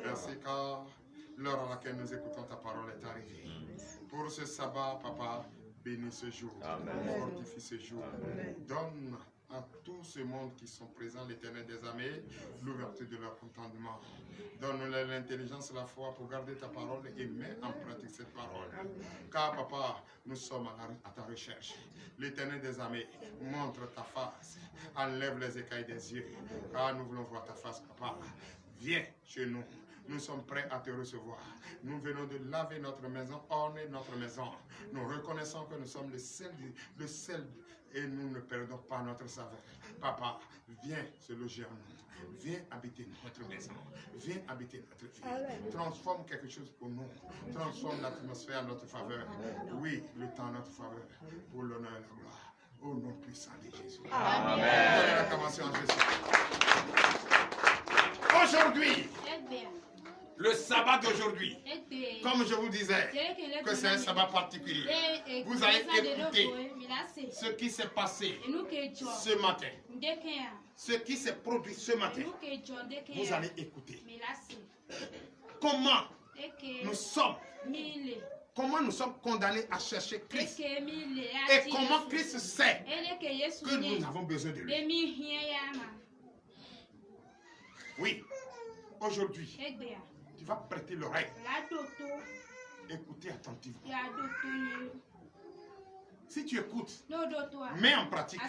Merci car l'heure à laquelle nous écoutons ta parole est arrivée. Pour ce sabbat, papa, bénis ce jour. Fortifie ce jour. Donne à tout ce monde qui sont présents, l'Éternel des armées, l'ouverture de leur entendement. Donne-leur l'intelligence et la foi pour garder ta parole et mettre en pratique cette parole. Car, papa, nous sommes à ta recherche. L'Éternel des armées, montre ta face. Enlève les écailles des yeux. Car nous voulons voir ta face, papa. Viens chez nous. Nous sommes prêts à te recevoir. Nous venons de laver notre maison, orner notre maison. Nous reconnaissons que nous sommes le sel et nous ne perdons pas notre saveur. Papa, viens se loger en nous. Viens habiter notre maison. Viens habiter notre vie. Transforme quelque chose pour nous. Transforme l'atmosphère à notre faveur. Oui, le temps à notre faveur. Pour l'honneur et la gloire. Au nom puissant de Jésus. Amen. L'acclamation à Jésus. Aujourd'hui, le sabbat d'aujourd'hui, comme je vous disais, que c'est un sabbat particulier. Vous allez écouter ce qui s'est passé ce matin. Ce qui s'est produit ce matin. Vous allez écouter. Comment nous sommes condamnés à chercher Christ. Et comment Christ sait que nous avons besoin de lui. Oui, aujourd'hui, tu vas prêter l'oreille. Écoutez attentivement. Si tu écoutes, mets en pratique.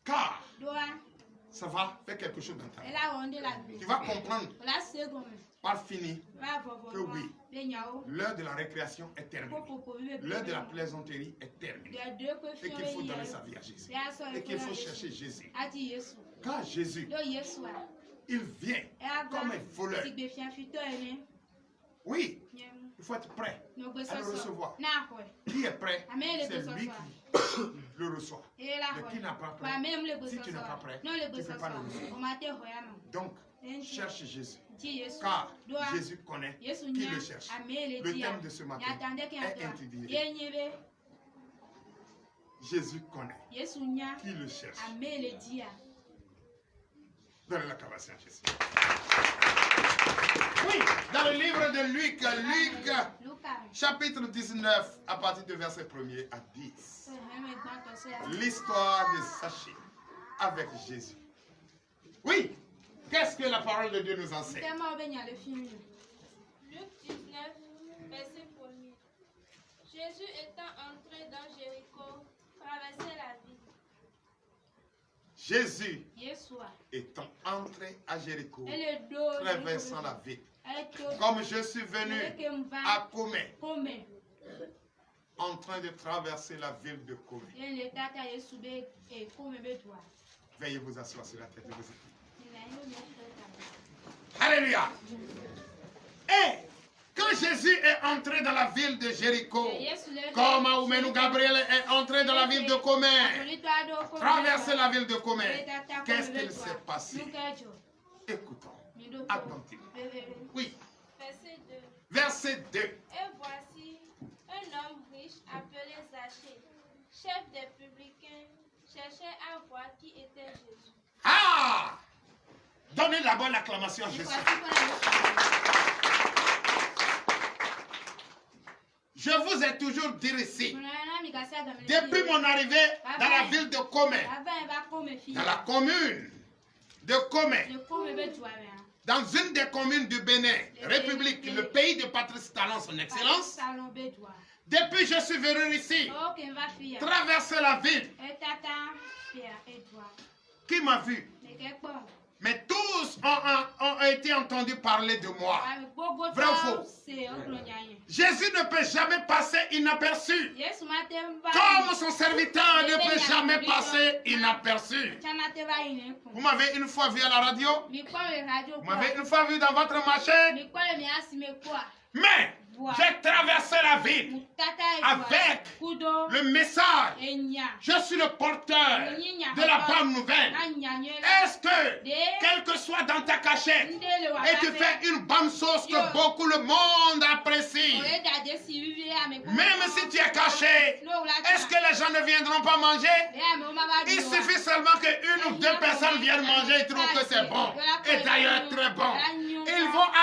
Car ça va faire quelque chose dans ta vie. Tu vas comprendre par fini que oui, l'heure de la récréation est terminée. L'heure de la plaisanterie est terminée. Et qu'il faut donner sa vie à Jésus. Et qu'il faut chercher Jésus. Car Jésus, il vient comme un voleur. Oui, il faut être prêt à le recevoir. Qui est prêt, c'est lui qui le reçoit. Mais qui n'a pas prêt, si tu n'es pas prêt, tu ne peux pas le recevoir. Donc, cherche Jésus. Car Jésus connaît qui le cherche. Le thème de ce matin est intitulé Jésus connaît qui le cherche. Donnez l'acclamation à Jésus. Oui, dans le livre de Luc, chapitre 19, à partir du verset 1er à 10. L'histoire de Zachée avec Jésus. Oui, qu'est-ce que la parole de Dieu nous enseigne? Luc 19, verset 1er. Jésus étant entré dans Jéricho, traversait la ville. Jésus étant entré à Jéricho, traversant la ville. Comme je suis venu à Comé, en train de traverser la ville de Comé. Veuillez vous asseoir sur la tête de vos épaules. Alléluia. Et quand Jésus est entré dans la ville de Jéricho, comme Aoumenu Gabriel est entré dans la ville de Comé, traverser la ville de Comé, qu'est-ce qu'il s'est passé? Écoutons, attentivement. Oui. Verset 2. Et voici un homme riche appelé Zachée, chef des publicains, cherchait à voir qui était Jésus. Ah! Donnez d'abord l'acclamation à Jésus. Je vous ai toujours dit ici, depuis mon arrivée dans la ville de Comé, dans la commune de Comé, dans une des communes du Bénin, République, le pays de Patrice Talon, son excellence, depuis je suis venu ici, traverser la ville. Qui m'a vu? Mais tous ont été entendus parler de moi. Vrai ou faux? Jésus ne peut jamais passer inaperçu. Comme son serviteur ne peut jamais passer inaperçu. Vous m'avez une fois vu à la radio? Vous m'avez une fois vu dans votre marché? Mais j'ai traversé la ville avec le message. Je suis le porteur de la bonne nouvelle. Est-ce que, quel que soit dans ta cachette, et tu fais une bonne sauce que beaucoup le monde apprécie, même si tu es caché, est-ce que les gens ne viendront pas manger? Il suffit seulement qu'une ou deux personnes viennent manger et trouvent que c'est bon. Et d'ailleurs, très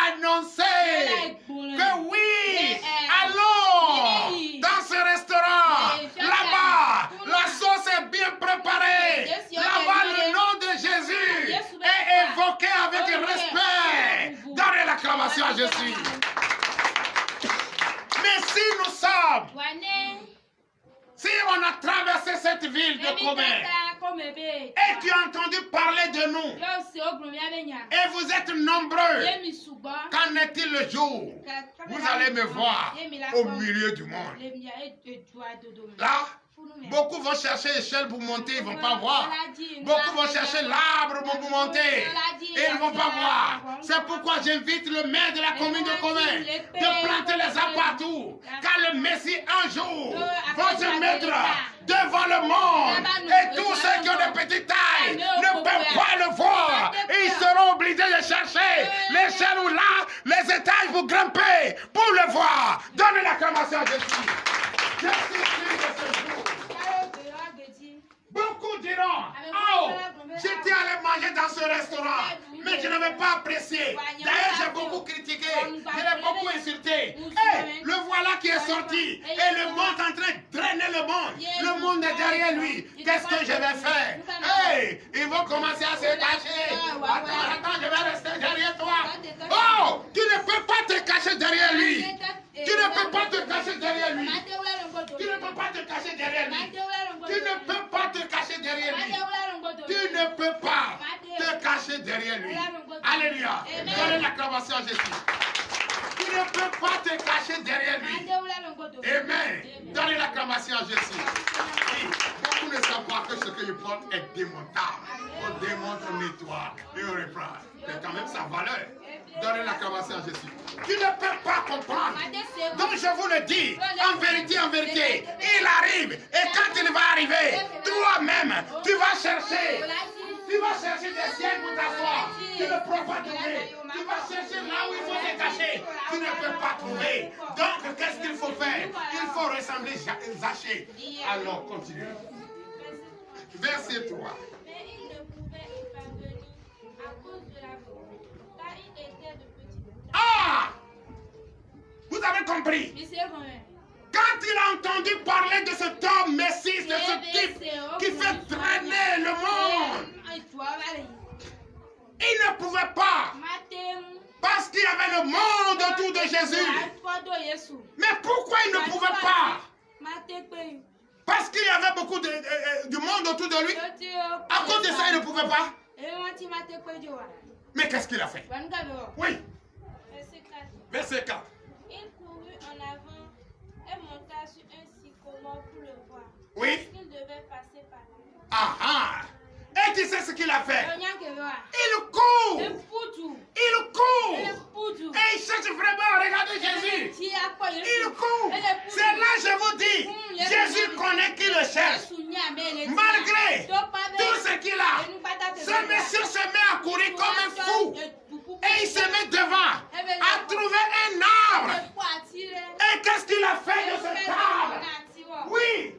annoncer que oui, allons dans ce restaurant. Là-bas, la sauce est bien préparée. Là-bas, le nom de Jésus est évoqué avec respect. Donnez l'acclamation à Jésus. Mais si nous sommes, si on a traversé cette ville de Comène et tu as entendu parler de nous et vous êtes nombreux, qu'en est-il le jour? Vous allez me voir au milieu du monde. Là, beaucoup vont chercher l'échelle pour monter, ils ne vont pas voir. Beaucoup vont chercher l'arbre pour monter et ils ne vont pas voir. C'est pourquoi j'invite le maire de la commune de Comène de planter les arbres partout. Car le Messie un jour va se mettre devant le monde. Et tous ceux qui ont des petites tailles ne peuvent pas le voir. Et ils seront obligés de chercher l'échelle ou là, les étages pour grimper, pour le voir. Donnez l'acclamation à Jésus. Je suis sûr de ce jour. Beaucoup diront, oh, j'étais allé manger dans ce restaurant, mais je n'avais pas apprécié. D'ailleurs, j'ai beaucoup critiqué, je l'ai beaucoup insulté. Hey, le voilà qui est sorti, et le monde est en train de drainer le monde. Le monde est derrière lui. Qu'est-ce que je vais faire? Hey, ils vont commencer à se cacher. Attends, je vais rester derrière toi. Oh, tu ne peux pas te cacher derrière lui. Tu ne peux pas te cacher derrière lui. Tu ne peux pas te cacher derrière lui. Tu ne peux pas te cacher derrière lui. Tu ne peux pas te cacher derrière lui. Alléluia. Donnez l'acclamation à Jésus. Tu ne peux pas te cacher derrière lui. Amen. Donnez l'acclamation à Jésus. Oui. Beaucoup ne savent pas que ce que je porte est démontable. On démonte, on nettoie et on reprend. C'est quand même sa valeur. Donnez l'acclamation à Jésus. Tu ne peux pas comprendre. Donc je vous le dis, en vérité, il arrive. Et quand il va arriver, toi-même, tu vas chercher. Tu vas chercher des sièges pour t'asseoir. Tu ne pourras pas trouver. Tu vas chercher là où il faut se cacher. Tu ne peux pas trouver. Donc qu'est-ce qu'il faut faire? Il faut ressembler Zachée. Alors continue. Verset 3. Mais il ne pouvait y parvenir à cause de la foule, car il était de petit taille. Ah! Vous avez compris? Quand il a entendu parler de cet homme Messie, de ce type qui fait traîner le monde, il ne pouvait pas. Parce qu'il y avait le monde autour de Jésus. Mais pourquoi il ne pouvait pas? Parce qu'il y avait beaucoup du monde autour de lui. À cause de ça, il ne pouvait pas. Mais qu'est-ce qu'il a fait? Oui. Verset 4. Il courut en avant et monta sur un sycomore pour le voir. Oui. Parce qu'il devait passer par là. Ah ah. Et tu sais ce qu'il a fait? Il court. Il court. Et il cherche vraiment à regarder Jésus. Il court. C'est là que je vous dis, Jésus connaît qui le cherche. Malgré tout ce qu'il a, ce monsieur se met à courir comme un fou. Et il se met devant à trouver un arbre. Et qu'est-ce qu'il a fait de cet arbre? Oui.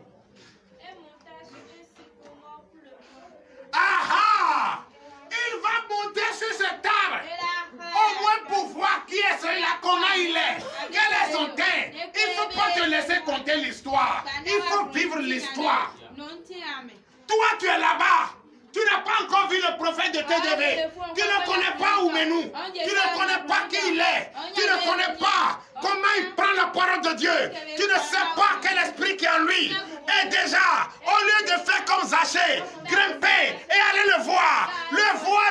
Ah! Il va monter sur cet arbre. Au moins pour voir qui est celui-là, comment il est. Quel est son teint. Il ne faut pas te laisser conter l'histoire. Il faut vivre l'histoire. Toi, tu es là-bas. Tu n'as pas encore vu le prophète de TDV. Tu ne connais pas Oumenou. Tu ne connais pas qui il est. Tu ne connais pas comment il prend la parole de Dieu. Tu ne sais pas quel esprit qui est en lui. Et déjà, au lieu de faire comme Zachée, grimper et aller le voir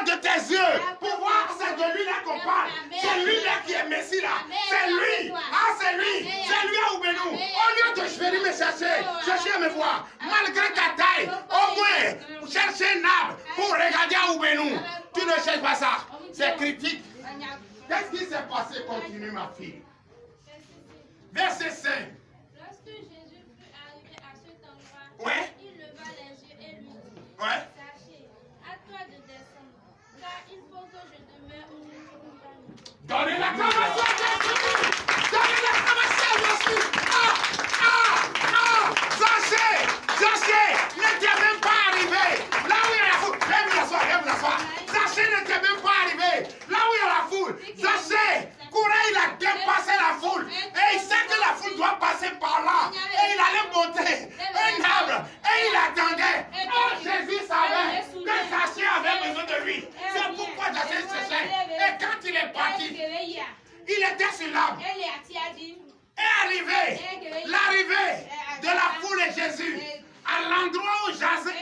de tes yeux, pour voir c'est de lui là qu'on parle. C'est lui là qui est Messie là. C'est lui. Ah, c'est lui. C'est lui à Oumenou. Au lieu de venir me chercher à me voir, malgré ta taille, au moins, chercher un arbre pour regarder à Oumenou. Tu ne cherches pas ça. C'est critique. Qu'est-ce qui s'est passé? Continue, ma fille. Verset 5. Lorsque Jésus fut arrivé à cet endroit, Ouais. il leva les yeux et lui dit, Ouais. Zachée, à toi de descendre, car il faut que je demeure au niveau de ta maison. Donnez l'acclamation à Jésus. Donnez l'acclamation à Jésus. Ah, ah, ah. Zachée n'était même pas arrivé. Là où il y a la foule. Lève la soie. Zachée n'était même pas arrivé. Là où il y a la foule. Zachée est parti. Il était sur l'arbre. Est arrivé l'arrivée de la foule et Jésus. À l'endroit où Jassé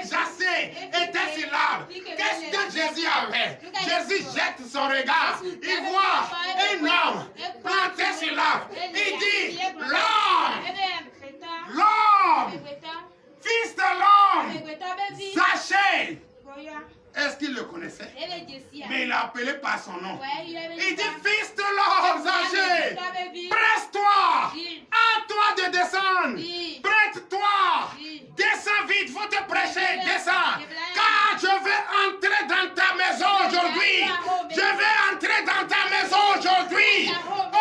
était sur l'arbre, qu'est-ce que Jésus avait? Jésus jette son regard. Il voit un homme planté sur l'arbre. Il dit, l'homme, fils de l'homme, Zaché. Est-ce qu'il le connaissait? Mais il l'a appelé par son nom. Il dit, fils de l'homme, Zaché, presse-toi, hâte-toi de descendre, prête-toi, descends vite, faut te prêcher, descends, car je vais entrer dans ta maison aujourd'hui. Je vais entrer dans ta maison aujourd'hui.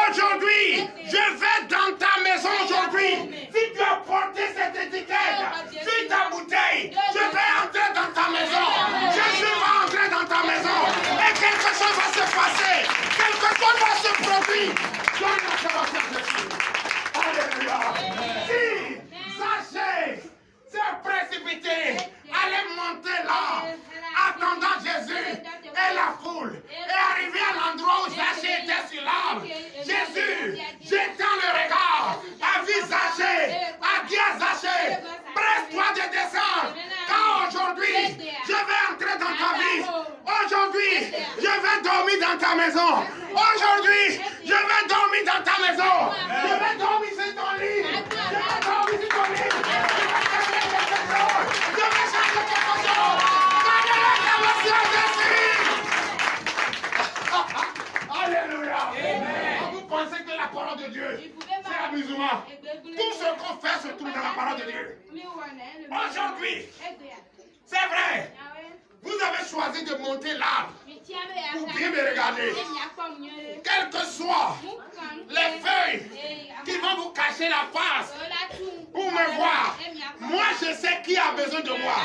Aujourd'hui, je vais dans ta maison aujourd'hui. Si tu as porté cette étiquette sur ta bouteille, je vais entrer dans ta maison. Jésus va entrer dans ta maison. Et quelque chose va se passer. Quelque chose va se produire. Donne la grâce à Jésus. Alléluia. Si Zaché s'est précipité, allait monter là, attendant Jésus et la foule, et arrivé à l'endroit où Zaché était sur l'arbre, Jésus, jetant le regard, a vu Zaché, a dit à Zaché, presse-toi de descendre, car aujourd'hui, je vais entrer dans ta vie. Aujourd'hui, je vais dormir dans ta maison. Aujourd'hui, je vais dormir dans ta maison. Je vais dormir sur ton lit. Je vais dormir sur ton lit. Je vais changer quelque chose. Donnez l'acclamation à Jésus. Alléluia. Vous pensez que la parole de Dieu, c'est amusement. Tout ce qu'on fait se trouve dans la parole de Dieu. Aujourd'hui, c'est vrai. Vous avez choisi de monter l'arbre pour bien me regarder. Quelles que soient les feuilles qui vont vous cacher la face pour me voir, moi je sais qui a besoin de moi.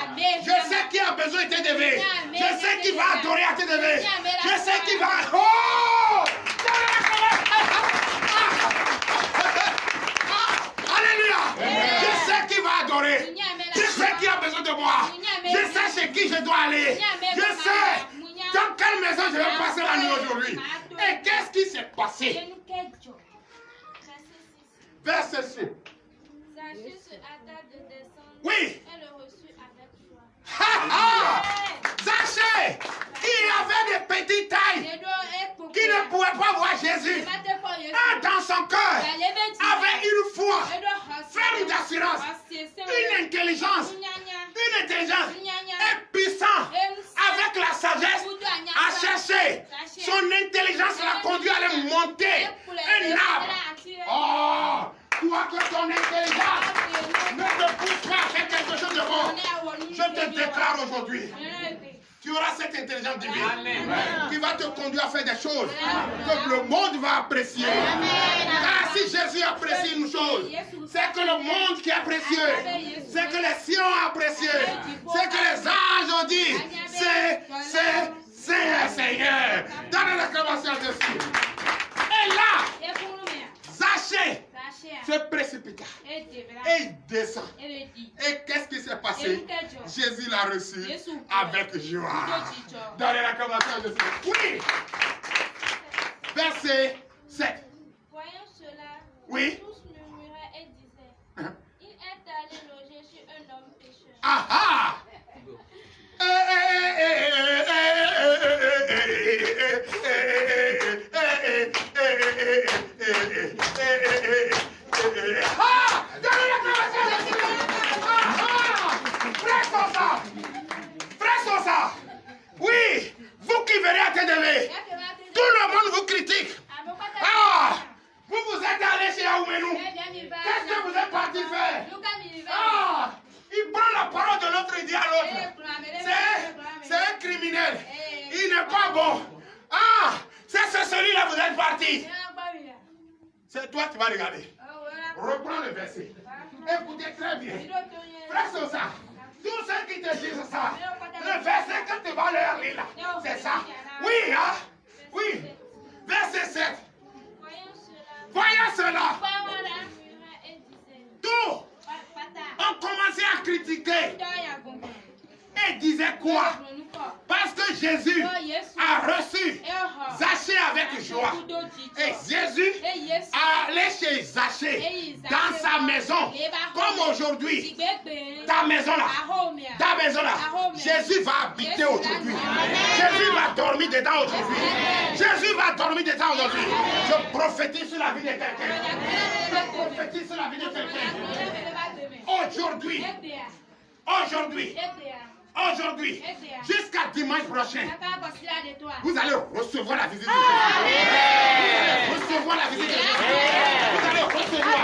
Je sais qui a besoin de t'élever. Je sais qui va adorer à t'élever. Je sais qui va... Oh! Alléluia! Je sais qui va adorer. Je sais qui a besoin de moi. Je sais chez qui je dois aller. Je sais dans quelle maison je vais passer la nuit aujourd'hui. Et qu'est-ce qui s'est passé? Verset 6. Zaché se hâta de descendre. Oui. Et le reçut avec joie. Zaché, qui avait des petites tailles, qui ne pouvait pas voir Jésus, dans son cœur, avait une foi ferme d'assurance, une intelligence et puissante, avec la sagesse, à chercher. Son intelligence l'a conduit à aller monter un arbre. Oh, toi que ton intelligence ne te pousse pas à faire quelque chose de bon, je te déclare aujourd'hui, tu auras cette intelligence divine qui va te conduire à faire des choses que le monde va apprécier. Car si Jésus apprécie une chose, c'est que le monde qui est précieux, c'est que les cieux ont apprécié, c'est que les anges ont dit, c'est un Seigneur. Donnez l'acclamation à Jésus. Et là, Zaché se précipita et il descend. Et qu'est-ce qui s'est passé? Jésus l'a reçu avec joie. Donnez l'acclamation à Jésus. Oui. Verset 7. Voyant cela, oui. Tous murmuraient et disaient, il est allé loger chez un homme pécheur. Ah ça. Oui, vous qui venez à TDV, tout le monde vous critique. Ah, vous êtes allé chez Aoumenou. Qu'est-ce que vous êtes parti faire? Ah, il prend la parole de l'autre et dit à l'autre, c'est un criminel. Il n'est pas bon. Ah, c'est celui-là, vous êtes parti. C'est toi qui vas regarder. Reprends le verset. Écoutez très bien. Frère Sosa, tous ceux qui te disent ça, le verset que tu vas leur lire là, c'est ça. Oui, hein? Oui. Verset 7. Voyant cela, tous ont commencé à critiquer. Et disaient quoi? Parce que Jésus a reçu Zaché avec joie. Et Jésus allait chez Zachée dans sa maison. Comme aujourd'hui, ta maison là, Jésus va habiter aujourd'hui. Jésus va dormir dedans aujourd'hui. Jésus va dormir dedans aujourd'hui. Je prophétise sur la vie de quelqu'un. Je prophétise sur la vie de quelqu'un. Aujourd'hui, jusqu'à dimanche prochain, vous allez recevoir la visite de Jésus. Vous allez recevoir la visite de Jésus. Vous allez recevoir.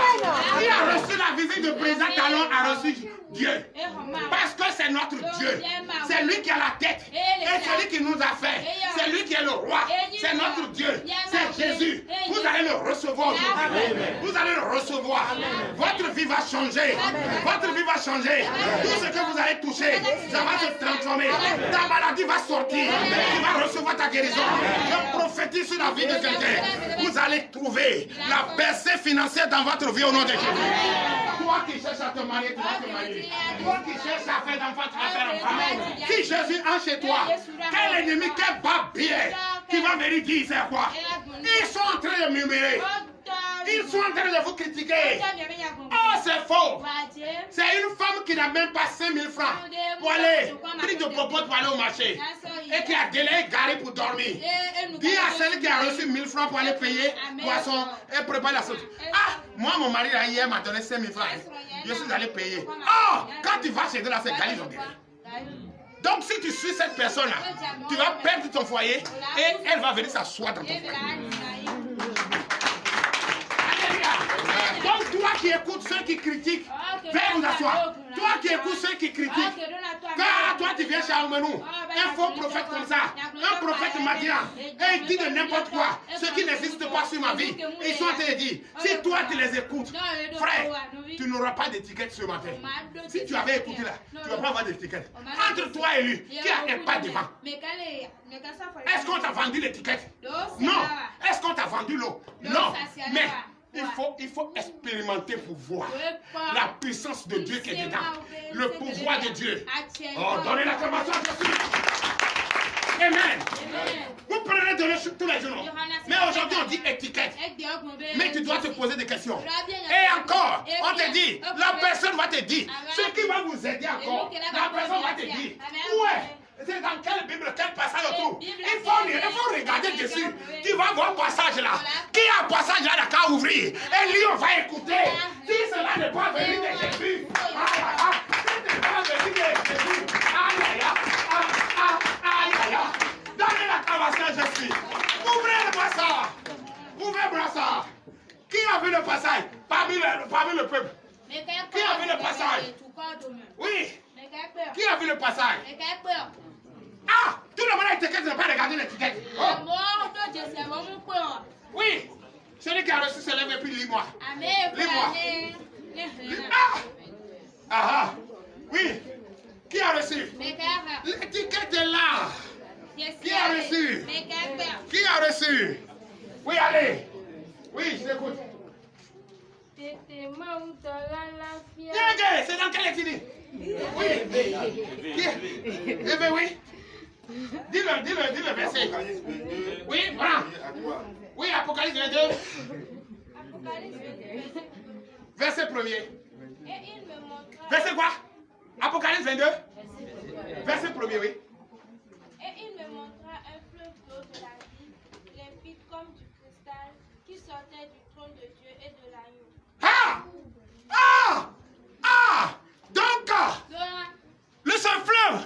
Qui a reçu la visite de président Talon a reçu Dieu. Parce que c'est notre Dieu. C'est lui qui a la tête. Et c'est lui qui nous a fait. C'est lui qui est le roi. C'est notre Dieu. C'est Jésus. Vous allez le recevoir aujourd'hui. Vous allez le recevoir. Votre vie va changer. Votre vie va changer. Tout ce que vous allez toucher, ça va se transformer. Ta maladie va sortir. Tu vas recevoir ta guérison. Je prophétise sur la vie de quelqu'un. Vous allez trouver la percée financière dans votre vie au nom de Jésus. Toi qui cherches à te marier, tu vas te marier. Toi qui cherches à faire d'enfant, tu vas faire enfant. Si Jésus entre chez toi, quel ennemi, quel babier qui va venir dire c'est quoi? Ils sont en train de murmurer. Ils sont en train de vous critiquer. Oh, c'est faux. C'est une femme qui n'a même pas 5 000 francs pour aller, prix de popote pour aller au marché. Et qui a délayé garé pour dormir. Dis à celle qui a reçu 1 000 francs pour aller payer poisson et préparer la sauce. Ah, moi, mon mari, là, hier, m'a donné 5 000 francs. Je suis allé payer. Oh, quand tu vas chez eux, là, c'est Galilée. Donc, si tu suis cette personne-là, tu vas perdre ton foyer et elle va venir s'asseoir dans ton foyer. Donc, toi qui écoutes ceux qui critiquent, viens vous asseoir. Toi qui écoutes ceux qui critiquent, car toi tu viens chez Almenou, un faux prophète comme ça, un prophète madian, et il dit de n'importe quoi, ce qui n'existe pas sur ma vie. Et ils sont en train de dire, si toi tu les écoutes, frère, tu n'auras pas d'étiquette ce matin. Si tu avais écouté là, tu ne vas pas avoir d'étiquette. Entre toi et lui, qui n'est pas devant? Est-ce qu'on t'a vendu l'étiquette? Non. Est-ce qu'on t'a vendu l'eau? Non. Mais il faut expérimenter pour voir la puissance de Dieu qui est dedans. Le pouvoir de Dieu. Oh, donnez l'acclamation à Jésus. Amen. Vous prenez de l'eau tous les jours. Mais aujourd'hui, on dit étiquette. Mais tu dois te poser des questions. Et encore, on te dit, la personne va te dire, ce qui va vous aider encore, la personne va te dire, ouais. C'est dans quelle Bible, quel passage autour? Il faut regarder dessus. Tu vas voir le passage là. Qui a un passage là qu'à ouvrir? Et lui, on va écouter. Si cela n'est pas venu de Jésus. Si ce n'est pas venu de Jésus. Donnez l'acclamation à Jésus. Ouvrez-moi ça. Ouvrez-moi ça. Qui a vu le passage? Parmi le peuple. Qui a vu le passage? Oui. Qui a vu le passage? Ah! Tout le monde a étiquette, tu n'as pas regardé l'étiquette. Oh. Oui! Celui qui a reçu se lève et puis lis-moi. Lis-moi. Ah! Ah! Oui! Qui a reçu? L'étiquette est là. Qui a reçu? Qui a reçu? Oui, allez. Oui, je t'écoute. C'est dans quel étude? Oui. Eh bien oui. Dis-le verset. Oui, voilà. Oui, Apocalypse 22. Verset 1er. Verset quoi? Apocalypse 22. Verset 1er, oui. Et il me montra un fleuve d'eau de la vie, limpide comme du cristal, qui sortait du trône de Dieu et de l'agneau. Ah! Ah! Ah! Donc, ce fleuve,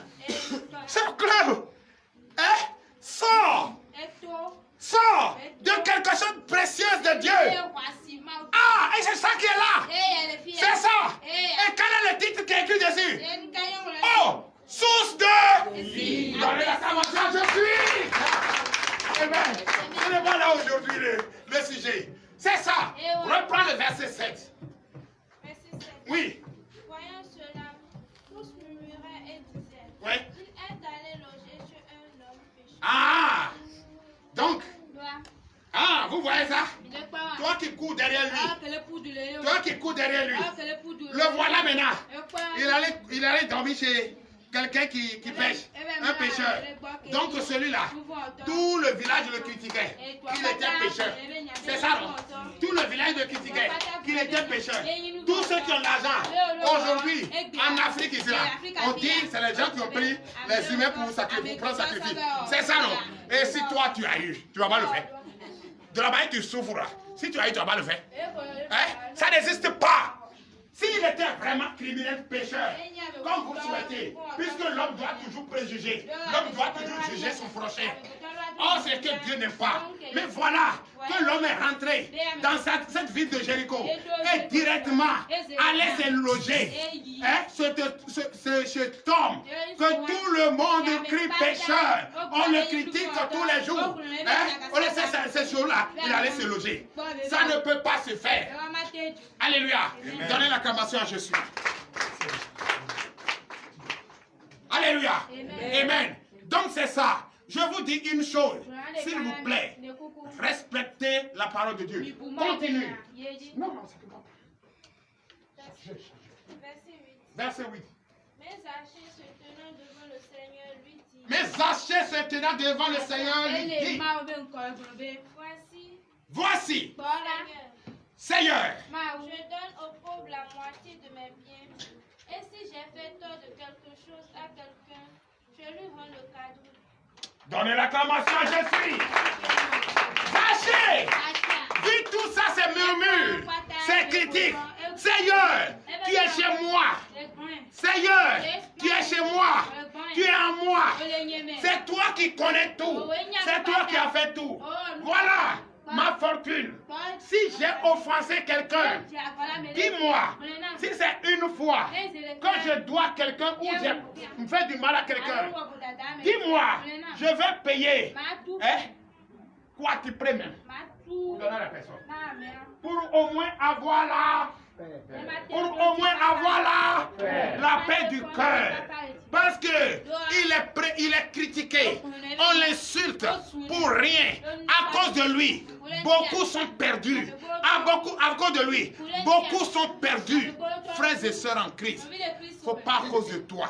sort de quelque chose de précieux de Dieu. Ah, et c'est ça qui est là. C'est ça. Et quel est le titre qui est écrit dessus? Oh, source de vie. Donnez la commentaire, je suis. Amen. Ce n'est pas là aujourd'hui le sujet. C'est ça. Reprends le verset 7. Oui. Voyant cela, tous murmuraient et disaient, Oui. il est allé loger chez un homme pécheur. Ah! Donc, ah, vous voyez ça? Toi qui cours derrière lui. Toi qui cours derrière lui. Le voilà maintenant. Il allait dormir chez quelqu'un qui pêche, un pêcheur. Donc celui-là, tout le village le critiquait, qu'il était pêcheur. C'est ça, non? Tout le village le critiquait, qu'il était pêcheur. Tous ceux qui ont l'argent, aujourd'hui, en Afrique ici, là, on dit c'est les gens qui ont pris les humains pour prendre sacrifice. C'est ça, non? Et si toi tu as eu, tu vas pas le faire. De la manière tu souffres. Si tu as eu, tu vas pas le faire. Hein? Ça n'existe pas. S'il était vraiment criminel, pécheur, comme vous le souhaitez, puisque l'homme doit toujours préjuger, l'homme doit toujours juger son prochain. Oh, c'est que Dieu n'aime pas. Mais voilà que l'homme est rentré dans cette ville de Jéricho et directement allait se loger. Hein, cet homme que tout le monde crie pécheur, on le critique tous les jours. Hein, on laissait ces choses-là, il allait se loger. Ça ne peut pas se faire. Alléluia. Donnez l'acclamation à Jésus. Alléluia. Amen. Donc c'est ça. Je vous dis une chose, s'il vous plaît, respectez la parole de Dieu. Continue. Non, ça ne peut pas. Verset 8. Mais Zachée se tenant devant le Seigneur lui dit. Mais Zachée se tenant devant le Seigneur lui dit. Voici. Seigneur. Je donne aux pauvres la moitié de mes biens. Et si j'ai fait tort de quelque chose à quelqu'un, je lui rends le cadeau. Donnez l'acclamation à Jésus. Zachée. Dis tout ça, c'est murmure, c'est critique. Seigneur, tu es chez moi. Seigneur, tu es chez moi. Tu es en moi. C'est toi qui connais tout. C'est toi qui as fait tout. Voilà ma fortune. Si j'ai offensé quelqu'un, dis-moi, si c'est une fois que je dois quelqu'un ou j'ai fait du mal à quelqu'un, dis-moi, je vais payer. Hein? Quoi tu prends même? Pour donner à la personne. Pour au moins avoir la paix du cœur. Parce que il est critiqué. On l'insulte pour rien. À cause de lui, beaucoup sont perdus. À cause de lui, beaucoup sont perdus. Frères et sœurs en Christ, faut pas à cause de toi.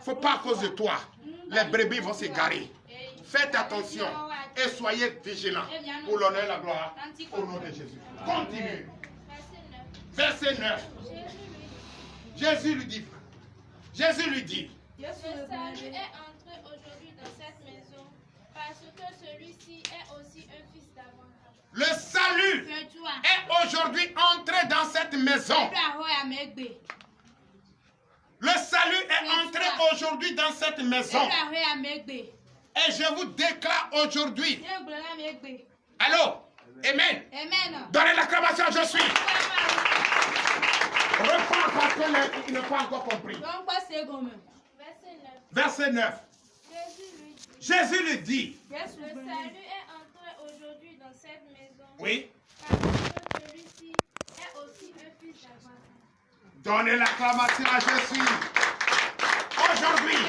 Faut pas à cause de toi. Les brebis vont s'égarer. Faites attention et soyez vigilants pour l'honneur et la gloire au nom de Jésus. Continue. Verset 9. Jésus lui dit. Le salut est entré aujourd'hui dans cette maison parce que celui-ci est aussi un fils d'Abraham. Le salut est aujourd'hui entré dans cette maison. Le salut est entré aujourd'hui dans cette maison. Et je vous déclare aujourd'hui. Allô? Amen. Donnez l'acclamation, je suis. Reprends parce qu'il n'a pas encore compris. Verset 9. Jésus lui dit. Le salut est entré aujourd'hui dans cette maison. Oui. Parce que celui-ci est aussi un fils d'Abraham. Donnez l'acclamation à Jésus. Aujourd'hui,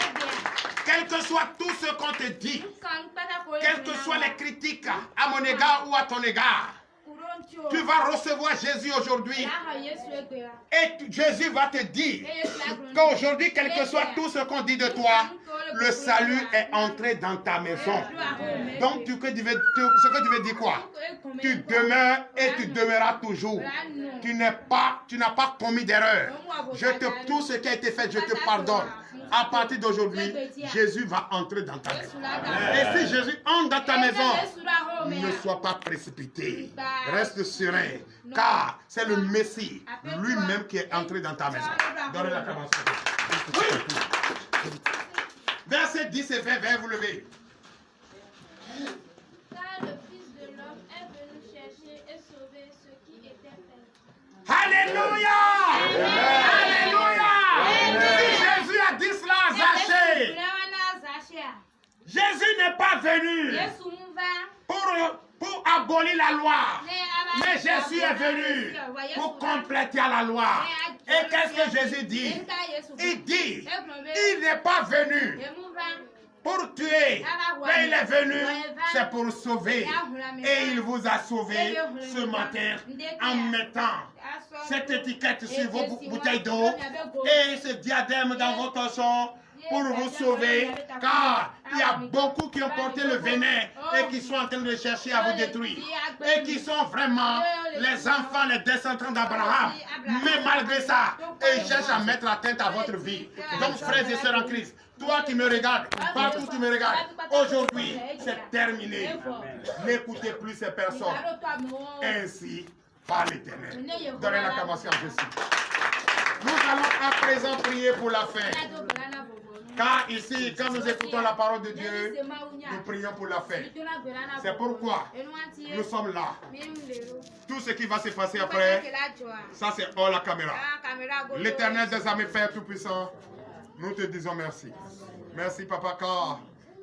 quel que soit tout ce qu'on te dit, quelles que soient les critiques à mon égard ou à ton égard, tu vas recevoir Jésus aujourd'hui. Et Jésus va te dire qu'aujourd'hui, quel que soit tout ce qu'on dit de toi, le salut est entré dans ta maison. Donc, ce que tu veux dire quoi? Tu demeures et tu demeureras toujours. Tu n'as pas commis d'erreur. Tout ce qui a été fait, je te pardonne. À partir d'aujourd'hui, Jésus va entrer dans ta maison. Et si Jésus entre dans ta maison, ne sois pas précipité. Reste serein. Car c'est le Messie lui-même qui est entré dans ta maison. Donnez la commencement. Oui. Verset 10 et 20, vous levez. Car le Fils de l'homme est venu chercher et sauver ce qui était perdu. Alléluia! Alléluia! Si Jésus a dit cela à Zachée, Jésus n'est pas venu pour abolir la loi. Mais Jésus est venu pour compléter la loi. Et qu'est-ce que Jésus dit? Il dit, il n'est pas venu pour tuer, mais il est venu, c'est pour sauver. Et il vous a sauvé ce matin en mettant cette étiquette sur vos bouteilles d'eau et ce diadème dans votre son. pour vous sauver, car il y a beaucoup qui ont porté le venin et qui sont en train de chercher à vous détruire. Et qui sont vraiment les enfants, les descendants d'Abraham. Mais malgré ça, ils cherchent à mettre atteinte à votre vie. Donc, frères et sœurs en Christ, toi qui me regardes, partout où tu me regardes, aujourd'hui, c'est terminé. N'écoutez plus ces personnes. Ainsi, par l'Éternel. Donnez l'acclamation à Jésus. Nous allons à présent prier pour la fin. Car ici, quand nous écoutons la parole de Dieu, nous prions pour la fin. C'est pourquoi nous sommes là. Tout ce qui va se passer après, ça c'est hors la caméra. L'Éternel des armées, Père Tout-Puissant, nous te disons merci. Merci Papa, car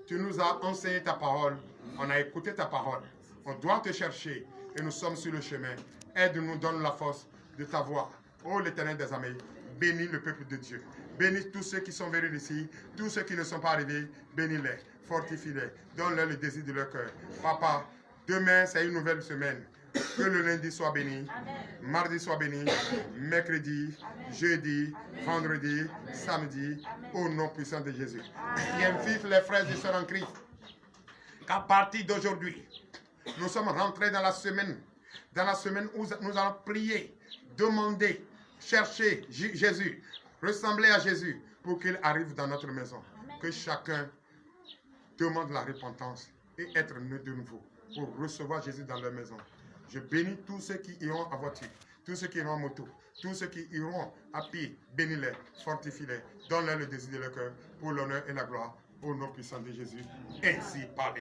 tu nous as enseigné ta parole. On a écouté ta parole. On doit te chercher et nous sommes sur le chemin. Aide-nous, donne la force de ta voix. Oh l'Éternel des armées, bénis le peuple de Dieu. Bénis tous ceux qui sont venus ici, tous ceux qui ne sont pas arrivés, bénis-les, fortifie-les, donne-leur le désir de leur cœur. Papa, demain c'est une nouvelle semaine. Que le lundi soit béni, mardi soit béni, mercredi, jeudi, vendredi, samedi, au nom puissant de Jésus. Bien vivre les frères et sœurs en Christ. Qu'à partir d'aujourd'hui, nous sommes rentrés dans la semaine où nous allons prier, demander, chercher Jésus, ressembler à Jésus pour qu'il arrive dans notre maison. Que chacun demande la repentance et être né de nouveau pour recevoir Jésus dans leur maison. Je bénis tous ceux qui iront à voiture, tous ceux qui iront en moto, tous ceux qui iront à pied. Bénis-les, fortifie-les, donne-leur le désir de leur cœur pour l'honneur et la gloire au nom puissant de Jésus. Ainsi parle.